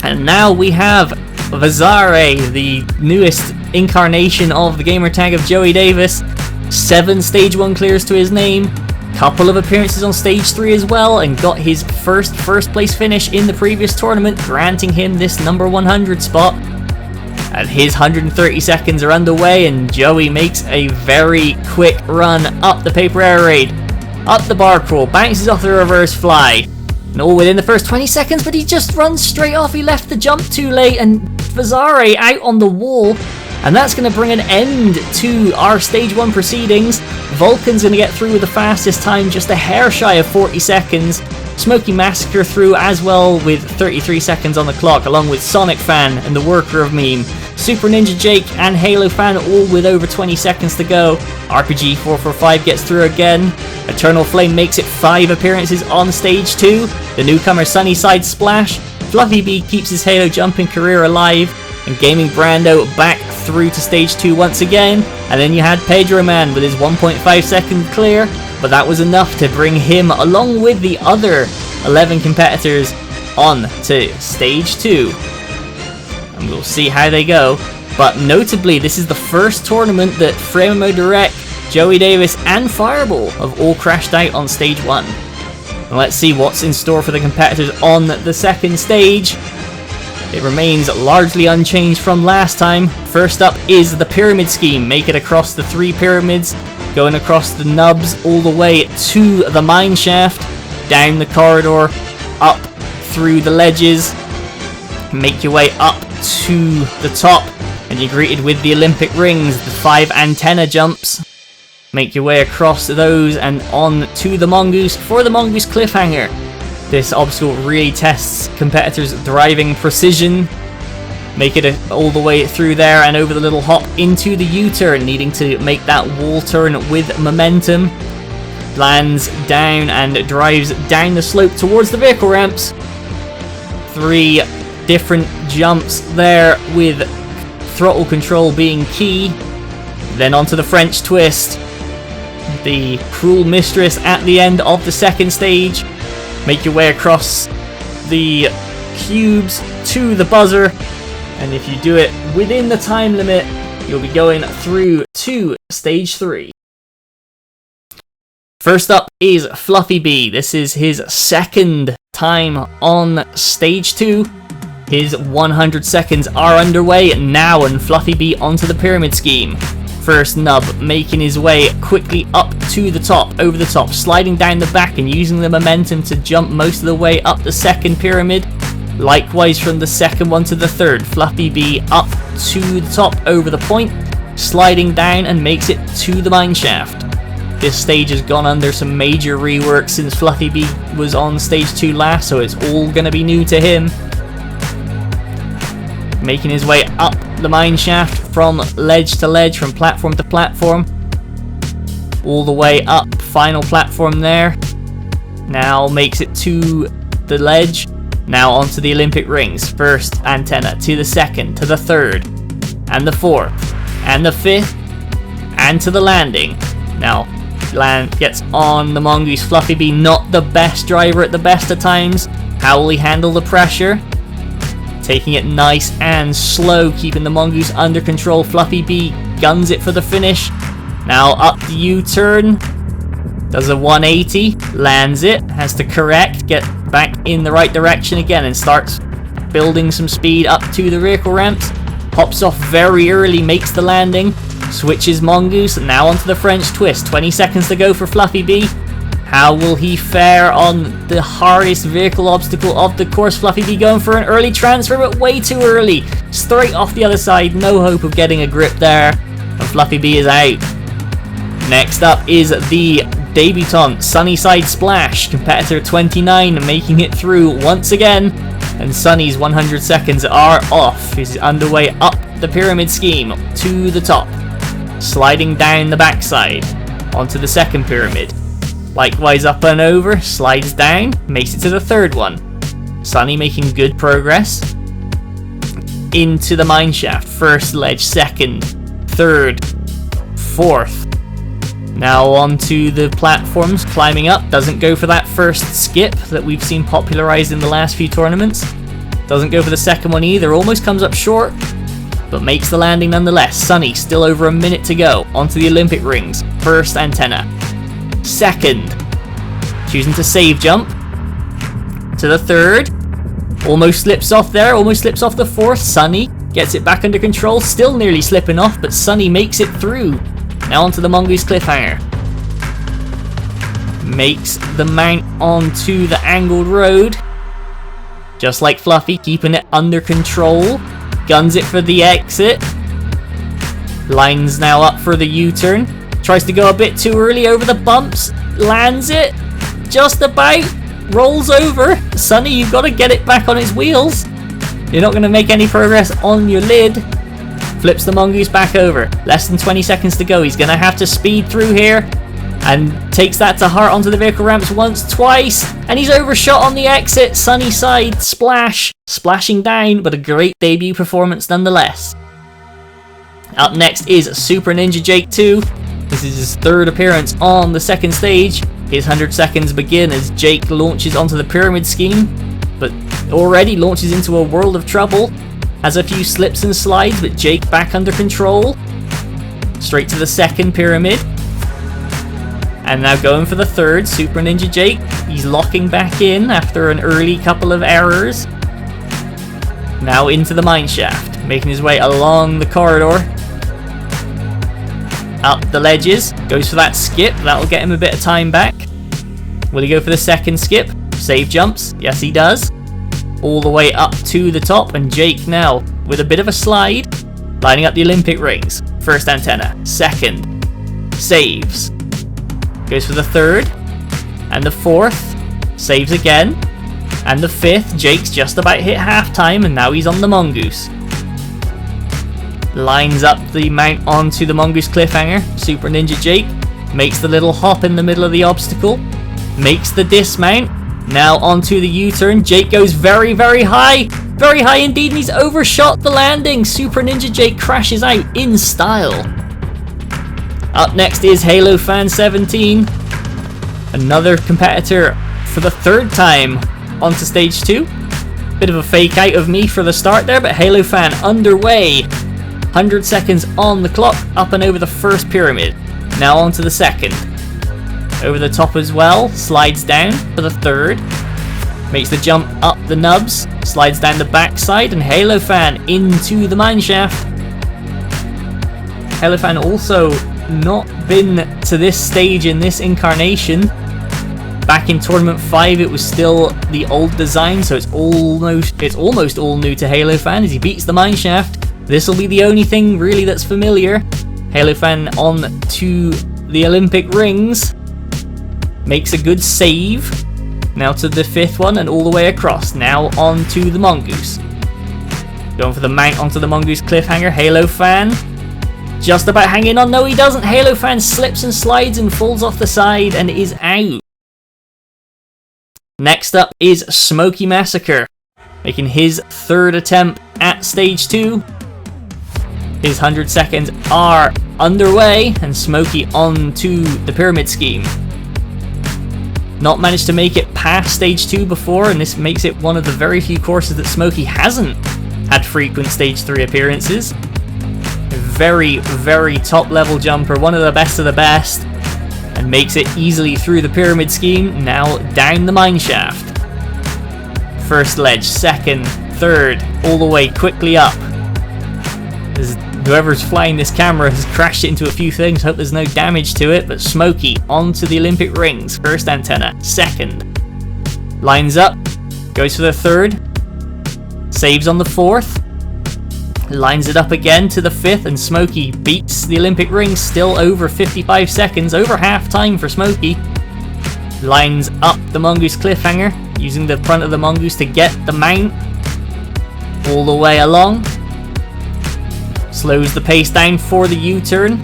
And now we have Vazare, the newest incarnation of the gamertag of Joey Davis. 7 Stage 1 clears to his name. Couple of appearances on Stage 3 as well, and got his first place finish in the previous tournament, granting him this number 100 spot. And his 130 seconds are underway, and Joey makes a very quick run up the paper air raid, up the bar crawl, bounces off the reverse fly, and all within the first 20 seconds, but he just runs straight off. He left the jump too late, and Vazare out on the wall, and that's going to bring an end to our Stage 1 proceedings. Vulcan's going to get through with the fastest time, just a hair shy of 40 seconds. Smoky Massacre through as well with 33 seconds on the clock, along with Sonic Fan and the worker of meme. Super Ninja Jake and Halo Fan all with over 20 seconds to go. RPG 445 gets through again. Eternal Flame makes it 5 appearances on stage 2. The newcomer Sunnyside Splash. Fluffy B keeps his Halo jumping career alive. And Gaming Brando back through to stage 2 once again. And then you had Pedro Man with his 1.5 second clear. But that was enough to bring him, along with the other 11 competitors, on to stage 2. And we'll see how they go. But notably, this is the first tournament that Fremo Direct, Joey Davis and Fireball have all crashed out on stage 1. And let's see what's in store for the competitors on the second stage. It remains largely unchanged from last time. First up is the pyramid scheme. Make it across the 3 pyramids, going across the nubs all the way to the mine shaft, down the corridor, up through the ledges, make your way up to the top, and you're greeted with the Olympic rings, the 5 antenna jumps. Make your way across those and on to the Mongoose for the Mongoose cliffhanger. This obstacle really tests competitors' driving precision. Make it all the way through there and over the little hop into the U-turn, needing to make that wall turn with momentum. Lands down and drives down the slope towards the vehicle ramps. 3 different jumps there, with throttle control being key. Then onto the French twist. The Cruel Mistress at the end of the second stage. Make your way across the cubes to the buzzer, and if you do it within the time limit, you'll be going through to stage 3. First up is Fluffy B. This is his second time on stage 2. His 100 seconds are underway now, and Fluffy B onto the pyramid scheme. First nub, making his way quickly up to the top, over the top, sliding down the back and using the momentum to jump most of the way up the second pyramid. Likewise from the second one to the third, Fluffy B up to the top over the point, sliding down and makes it to the mine shaft. This stage has gone under some major rework since Fluffy B was on stage 2 last, so it's all going to be new to him. Making his way up the mine shaft from ledge to ledge, from platform to platform, all the way up, final platform there. Now makes it to the ledge, now onto the Olympic rings. First antenna to the second, to the third, and the fourth, and the fifth, and to the landing. Now gets on the Mongoose. Fluffy B, not the best driver at the best of times. How will he handle the pressure? Taking it nice and slow, keeping the Mongoose under control. Fluffy B guns it for the finish. Now up the U-turn. Does a 180. Lands it. Has to correct. Get back in the right direction again and starts building some speed up to the vehicle ramps. Hops off very early. Makes the landing. Switches Mongoose. Now onto the French twist. 20 seconds to go for Fluffy B. How will he fare on the hardest vehicle obstacle of the course? Fluffy B going for an early transfer, but way too early. Straight off the other side, no hope of getting a grip there. And Fluffy B is out. Next up is the debutant Sunnyside Splash. Competitor 29 making it through once again. And Sunny's 100 seconds are off. He's underway up the pyramid scheme to the top. Sliding down the backside onto the second pyramid. Likewise up and over, slides down, makes it to the third one. Sunny making good progress. Into the mine shaft. First ledge, second, third, fourth. Now onto the platforms, climbing up. Doesn't go for that first skip that we've seen popularized in the last few tournaments. Doesn't go for the second one either. Almost comes up short, but makes the landing nonetheless. Sunny, still over a minute to go. Onto the Olympic rings. First antenna. Second, choosing to save jump to the third, almost slips off there, almost slips off the fourth. Sunny gets it back under control, still nearly slipping off, but Sunny makes it through. Now onto the Mongoose cliffhanger, makes the mount onto the angled road, just like Fluffy, keeping it under control, guns it for the exit, lines now up for the U-turn. Tries to go a bit too early over the bumps. Lands it. Just about. Rolls over. Sunny, you've got to get it back on its wheels. You're not going to make any progress on your lid. Flips the mongoose back over. Less than 20 seconds to go. He's going to have to speed through here. And takes that to heart onto the vehicle ramps once, twice. And he's overshot on the exit. Sunny side splash. Splashing down, but a great debut performance nonetheless. Up next is Super Ninja Jake 2. This is his third appearance on the second stage. His 100 seconds begin as Jake launches onto the pyramid scheme, but already launches into a world of trouble. Has a few slips and slides, but Jake back under control. Straight to the second pyramid. And now going for the third, Super Ninja Jake. He's locking back in after an early couple of errors. Now into the mine shaft, making his way along the corridor. Up the ledges, goes for that skip, that'll get him a bit of time back. Will he go for the second skip? Save jumps, yes he does. All the way up to the top, and Jake now with a bit of a slide, lining up the Olympic rings. First antenna, second, saves. Goes for the third, and the fourth, saves again. And the fifth, Jake's just about hit halftime, and now he's on the mongoose. Lines up the mount onto the mongoose cliffhanger. Super Ninja Jake makes the little hop in the middle of the obstacle. Makes the dismount. Now onto the U-turn. Jake goes very, very high. Very high indeed, and he's overshot the landing. Super Ninja Jake crashes out in style. Up next is Halo Fan 17. Another competitor for the third time onto stage 2. Bit of a fake out of me for the start there, but Halo Fan underway. 100 seconds on the clock, up and over the first pyramid. Now onto the second. Over the top as well, slides down for the third. Makes the jump up the nubs, slides down the backside, and Halo Fan into the mine shaft. Halo Fan also not been to this stage in this incarnation. Back in Tournament 5 it was still the old design, so it's almost all new to Halo Fan as he beats the mine shaft. This will be the only thing really that's familiar. Halo Fan on to the Olympic rings. Makes a good save. Now to the fifth one and all the way across. Now on to the mongoose. Going for the mount onto the mongoose cliffhanger. Halo Fan just about hanging on. No, he doesn't. Halo Fan slips and slides and falls off the side and is out. Next up is Smokey Massacre, making his third attempt at stage 2. His 100 seconds are underway, and Smokey on to the pyramid scheme. Not managed to make it past stage 2 before, and this makes it one of the very few courses that Smokey hasn't had frequent stage 3 appearances. A very, very top level jumper, one of the best, and makes it easily through the pyramid scheme. Now down the mine shaft. First ledge, second, third, all the way quickly up. Whoever's flying this camera has crashed it into a few things. Hope there's no damage to it. But Smokey onto the Olympic rings. First antenna. Second. Lines up. Goes for the third. Saves on the fourth. Lines it up again to the fifth. And Smokey beats the Olympic rings. Still over 55 seconds. Over half time for Smokey. Lines up the mongoose cliffhanger. Using the front of the mongoose to get the mount. All the way along. Slows the pace down for the U-turn.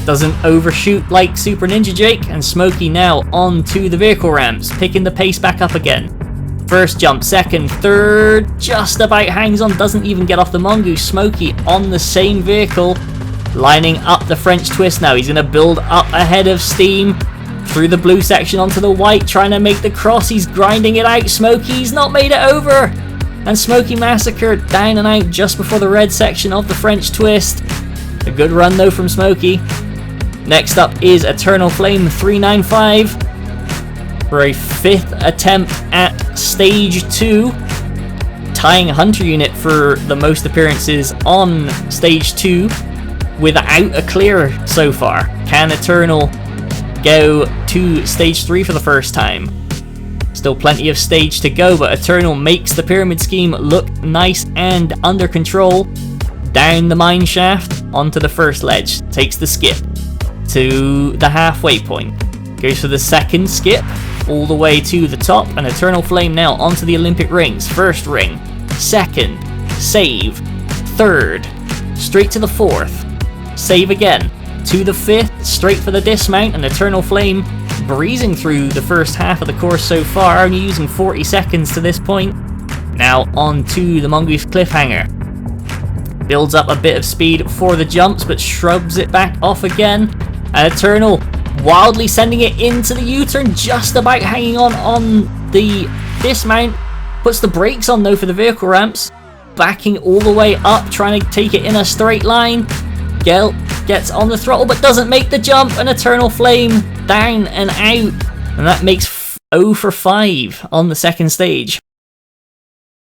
Doesn't overshoot like Super Ninja Jake, and Smokey now on to the vehicle ramps, picking the pace back up again. First jump, second, third, just about hangs on, doesn't even get off the mongoose. Smokey on the same vehicle, lining up the French twist now. He's going to build up ahead of steam, through the blue section onto the white, trying to make the cross. He's grinding it out. Smokey's not made it over. And Smokey Massacre down and out just before the red section of the French twist. A good run though from Smokey. Next up is Eternal Flame 395 for a fifth attempt at stage 2. Tying Hunter Unit for the most appearances on stage 2 without a clear so far. Can Eternal go to stage 3 for the first time? Still plenty of stage to go, but Eternal makes the pyramid scheme look nice and under control. Down the mine shaft, onto the first ledge, takes the skip to the halfway point. Goes for the second skip, all the way to the top, and Eternal Flame now onto the Olympic rings. First ring, second, save, third, straight to the fourth, save again, to the fifth, straight for the dismount, and Eternal Flame breezing through the first half of the course so far, only using 40 seconds to this point. Now on to the Mongoose Cliffhanger. Builds up a bit of speed for the jumps, but shrubs it back off again. And Eternal wildly sending it into the U-turn, just about hanging on the dismount. Puts the brakes on though for the vehicle ramps. Backing all the way up, trying to take it in a straight line. Gelt gets on the throttle but doesn't make the jump, and Eternal Flame down and out. And that makes 0 for 5 on the second stage.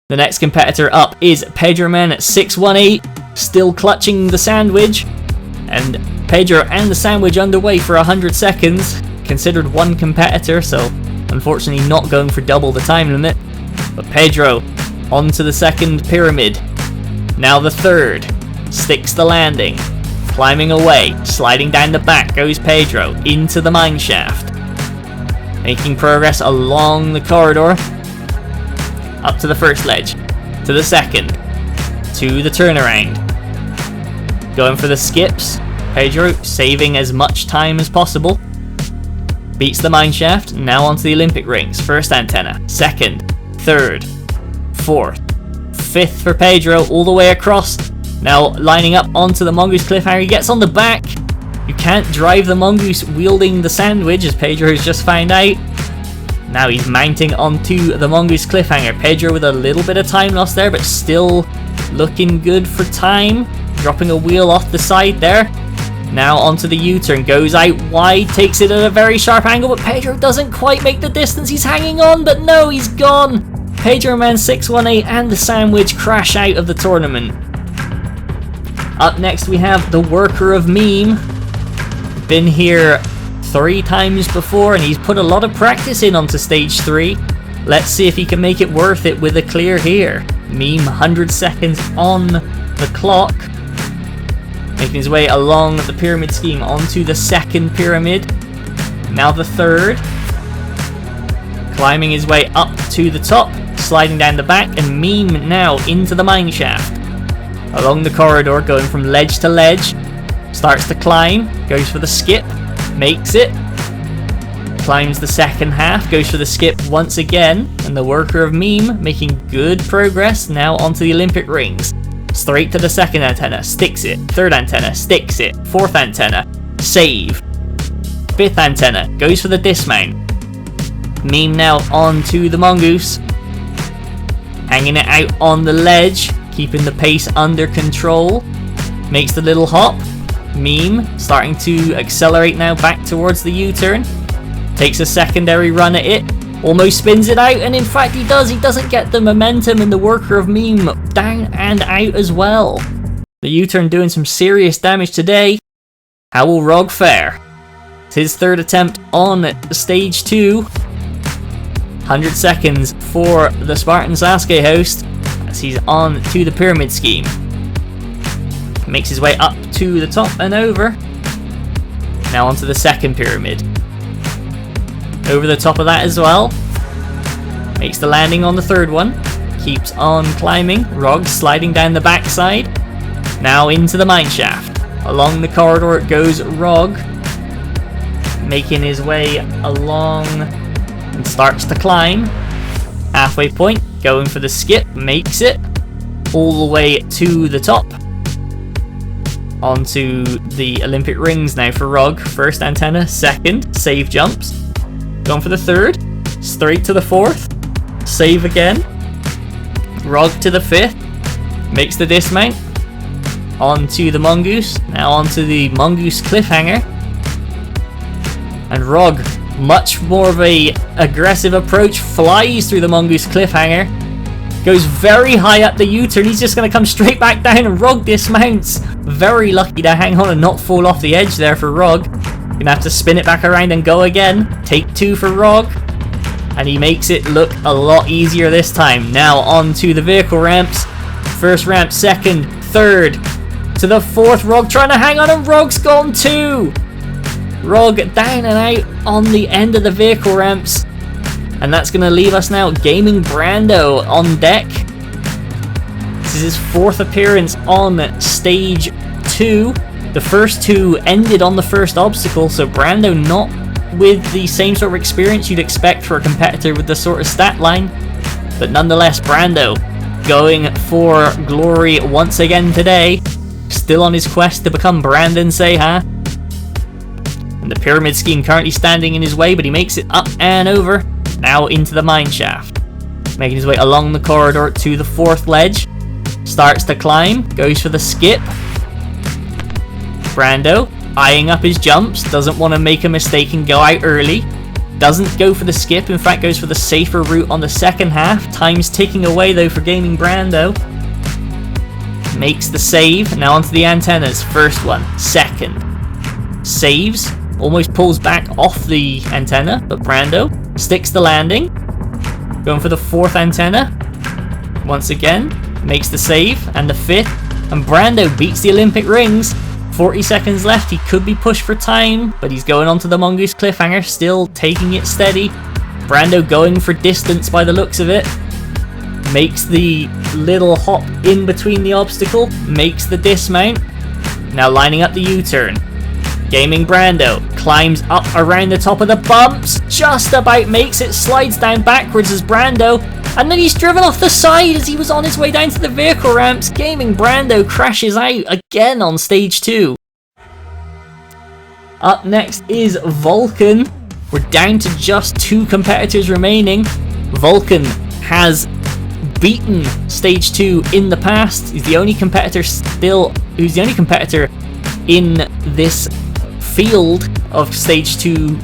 The next competitor up is Pedroman at 618, still clutching the sandwich. And Pedro and the sandwich underway for 100 seconds. Considered one competitor, so unfortunately not going for double the time limit. But Pedro onto the second pyramid. Now the third. Sticks the landing. Climbing away. Sliding down the back goes Pedro into the mine shaft. Making progress along the corridor. Up to the first ledge. To the second. To the turnaround. Going for the skips. Pedro saving as much time as possible. Beats the mine shaft. Now onto the Olympic rings. First antenna. Second. Third. Fourth. Fifth for Pedro. All the way across. Now lining up onto the Mongoose Cliffhanger. He gets on the back. You can't drive the Mongoose wielding the sandwich, as Pedro has just found out. Now he's mounting onto the Mongoose Cliffhanger. Pedro with a little bit of time lost there, but still looking good for time. Dropping a wheel off the side there. Now onto the U-turn. Goes out wide, takes it at a very sharp angle, but Pedro doesn't quite make the distance. He's hanging on, but no, he's gone. Pedroman 618 and the sandwich crash out of the tournament. Up next we have the Worker of Meme. Been here 3 times before, and he's put a lot of practice in onto stage 3. Let's see if he can make it worth it with a clear here. Meme 100 seconds on the clock. Making his way along the pyramid scheme onto the second pyramid. Now the third. Climbing his way up to the top. Sliding down the back, and Meme now into the mine shaft. Along the corridor, going from ledge to ledge. Starts to climb. Goes for the skip. Makes it. Climbs the second half. Goes for the skip once again. And the Worker of Meme making good progress. Now onto the Olympic rings. Straight to the second antenna. Sticks it. Third antenna. Sticks it. Fourth antenna. Save. Fifth antenna. Goes for the dismount. Meme now onto the Mongoose. Hanging it out on the ledge. Keeping the pace under control. Makes the little hop. Meme starting to accelerate now back towards the U-turn. Takes a secondary run at it. Almost spins it out, and in fact he does. He doesn't get the momentum, and the Worker of Meme down and out as well. The U-turn doing some serious damage today. How will Rog fare? It's his third attempt on stage 2. 100 seconds for the Spartan Sasuke host as he's on to the pyramid scheme. Makes his way up to the top and over. Now onto the second pyramid. Over the top of that as well. Makes the landing on the third one. Keeps on climbing. Rog sliding down the backside. Now into the mine shaft. Along the corridor it goes Rog. Making his way along and starts to climb. Halfway point. Going for the skip. Makes it. All the way to the top. Onto the Olympic rings now for Rog. First antenna. Second. Save jumps. Going for the third. Straight to the fourth. Save again. Rog to the fifth. Makes the dismount. Onto the Mongoose. Now onto the Mongoose Cliffhanger. And Rog, much more of a aggressive approach. Flies through the Mongoose Cliffhanger. Goes very high up the U-turn. He's just going to come straight back down, and Rog dismounts. Very lucky to hang on and not fall off the edge there for Rog. Gonna have to spin it back around and go again. Take 2 for Rog. And he makes it look a lot easier this time. Now on to the vehicle ramps. First ramp, second, third. To the fourth. Rog trying to hang on, and Rog's gone too. Rog down and out on the end of the vehicle ramps. And that's going to leave us now Gaming Brando on deck. This is his 4th appearance on stage 2. The first 2 ended on the first obstacle, so Brando not with the same sort of experience you'd expect for a competitor with this sort of stat line. But nonetheless, Brando going for glory once again today. Still on his quest to become Brandon Seha. And the pyramid scheme currently standing in his way, but he makes it up and over. Now into the mine shaft. Making his way along the corridor to the 4th ledge. Starts to climb, goes for the skip. Brando eyeing up his jumps, doesn't want to make a mistake and go out early. Doesn't go for the skip, in fact goes for the safer route on the second half. Time's ticking away though for Gaming Brando. Makes the save, now onto the antennas. First one, second. Saves, almost pulls back off the antenna, but Brando sticks the landing. Going for the 4th antenna. Once again, makes the save, and the 5th. And Brando beats the Olympic rings. 40 seconds left, he could be pushed for time, but he's going on to the Mongoose cliffhanger, still taking it steady. Brando going for distance by the looks of it. Makes the little hop in between the obstacle, makes the dismount. Now lining up the U-turn. Gaming Brando climbs up around the top of the bumps, just about makes it, slides down backwards as Brando, and then he's driven off the side as he was on his way down to the vehicle ramps. Gaming Brando crashes out again on stage 2. Up next is Vulcan. We're down to just 2 competitors remaining. Vulcan has beaten stage 2 in the past. He's the only competitor who's the only competitor in this field of stage 2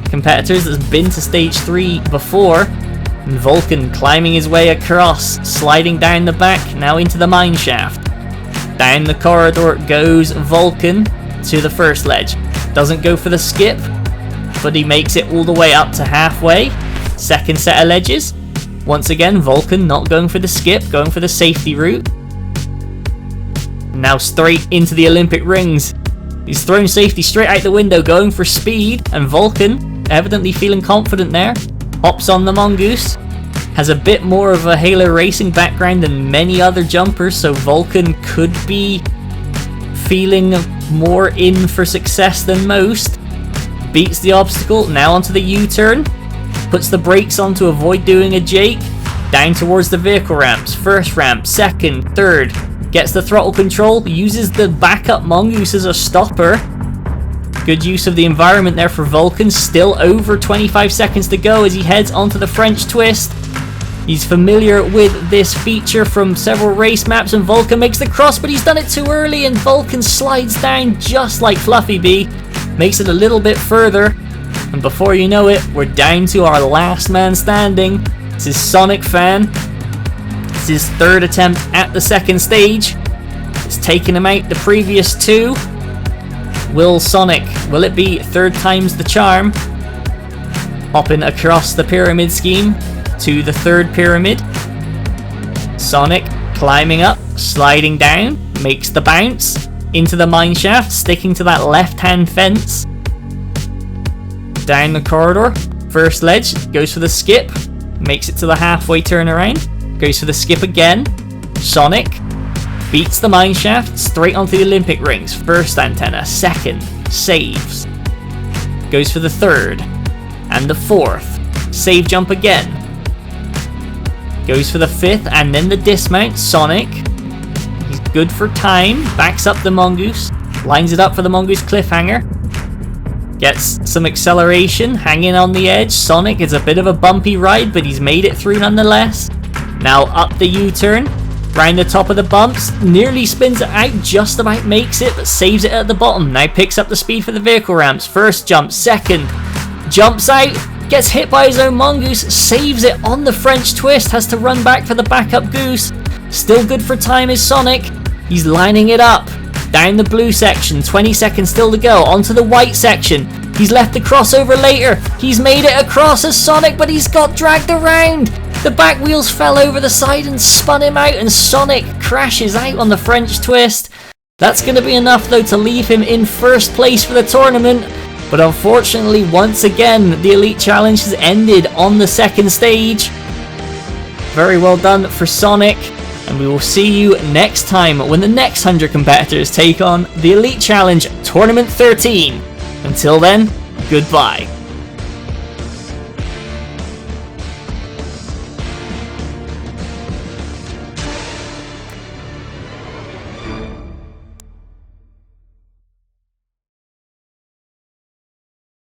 competitors that's been to stage 3 before. And Vulcan climbing his way across, sliding down the back, now into the mine shaft. Down the corridor goes Vulcan to the first ledge. Doesn't go for the skip, but he makes it all the way up to halfway. Second set of ledges. Once again, Vulcan not going for the skip, going for the safety route. Now straight into the Olympic rings. He's thrown safety straight out the window, going for speed, and Vulcan, evidently feeling confident there, hops on the Mongoose. Has a bit more of a Halo Racing background than many other jumpers, so Vulcan could be feeling more in for success than most. Beats the obstacle, now onto the U-turn. Puts the brakes on to avoid doing a Jake. Down towards the vehicle ramps. First ramp, second, third. Gets the throttle control, uses the backup Mongoose as a stopper. Good use of the environment there for Vulcan. Still over 25 seconds to go as he heads onto the French twist. He's familiar with this feature from several race maps, and Vulcan makes the cross, but he's done it too early, and Vulcan slides down just like Fluffy B. Makes it a little bit further, and before you know it, we're down to our last man standing. This is Sonic Fan. It's his 3rd attempt at the second stage. It's taken him out the previous 2. Will it be 3rd time's the charm? Hopping across the pyramid scheme to the 3rd pyramid. Sonic climbing up, sliding down, makes the bounce into the mine shaft, sticking to that left-hand fence. Down the corridor, first ledge, goes for the skip, makes it to the halfway turnaround, goes for the skip again. Sonic beats the mine shaft, straight onto the Olympic rings. First antenna, second, saves. Goes for the 3rd and the 4th. Save jump again. Goes for the 5th and then the dismount. Sonic, he's good for time, backs up the Mongoose, lines it up for the Mongoose cliffhanger. Gets some acceleration, hanging on the edge. Sonic is a bit of a bumpy ride, but he's made it through nonetheless. Now up the U-turn, round the top of the bumps, nearly spins it out, just about makes it, but saves it at the bottom. Now picks up the speed for the vehicle ramps. First jump, second, jumps out, gets hit by his own Mongoose, saves it on the French twist, has to run back for the backup Goose. Still good for time is Sonic. He's lining it up. Down the blue section, 20 seconds still to go, onto the white section. He's left the crossover later. He's made it across as Sonic, but he's got dragged around. The back wheels fell over the side and spun him out, and Sonic crashes out on the French twist. That's going to be enough though to leave him in 1st place for the tournament. But unfortunately, once again, the Elite Challenge has ended on the 2nd stage. Very well done for Sonic. and we will see you next time when the next 100 competitors take on the Elite Challenge Tournament 13. Until then, goodbye.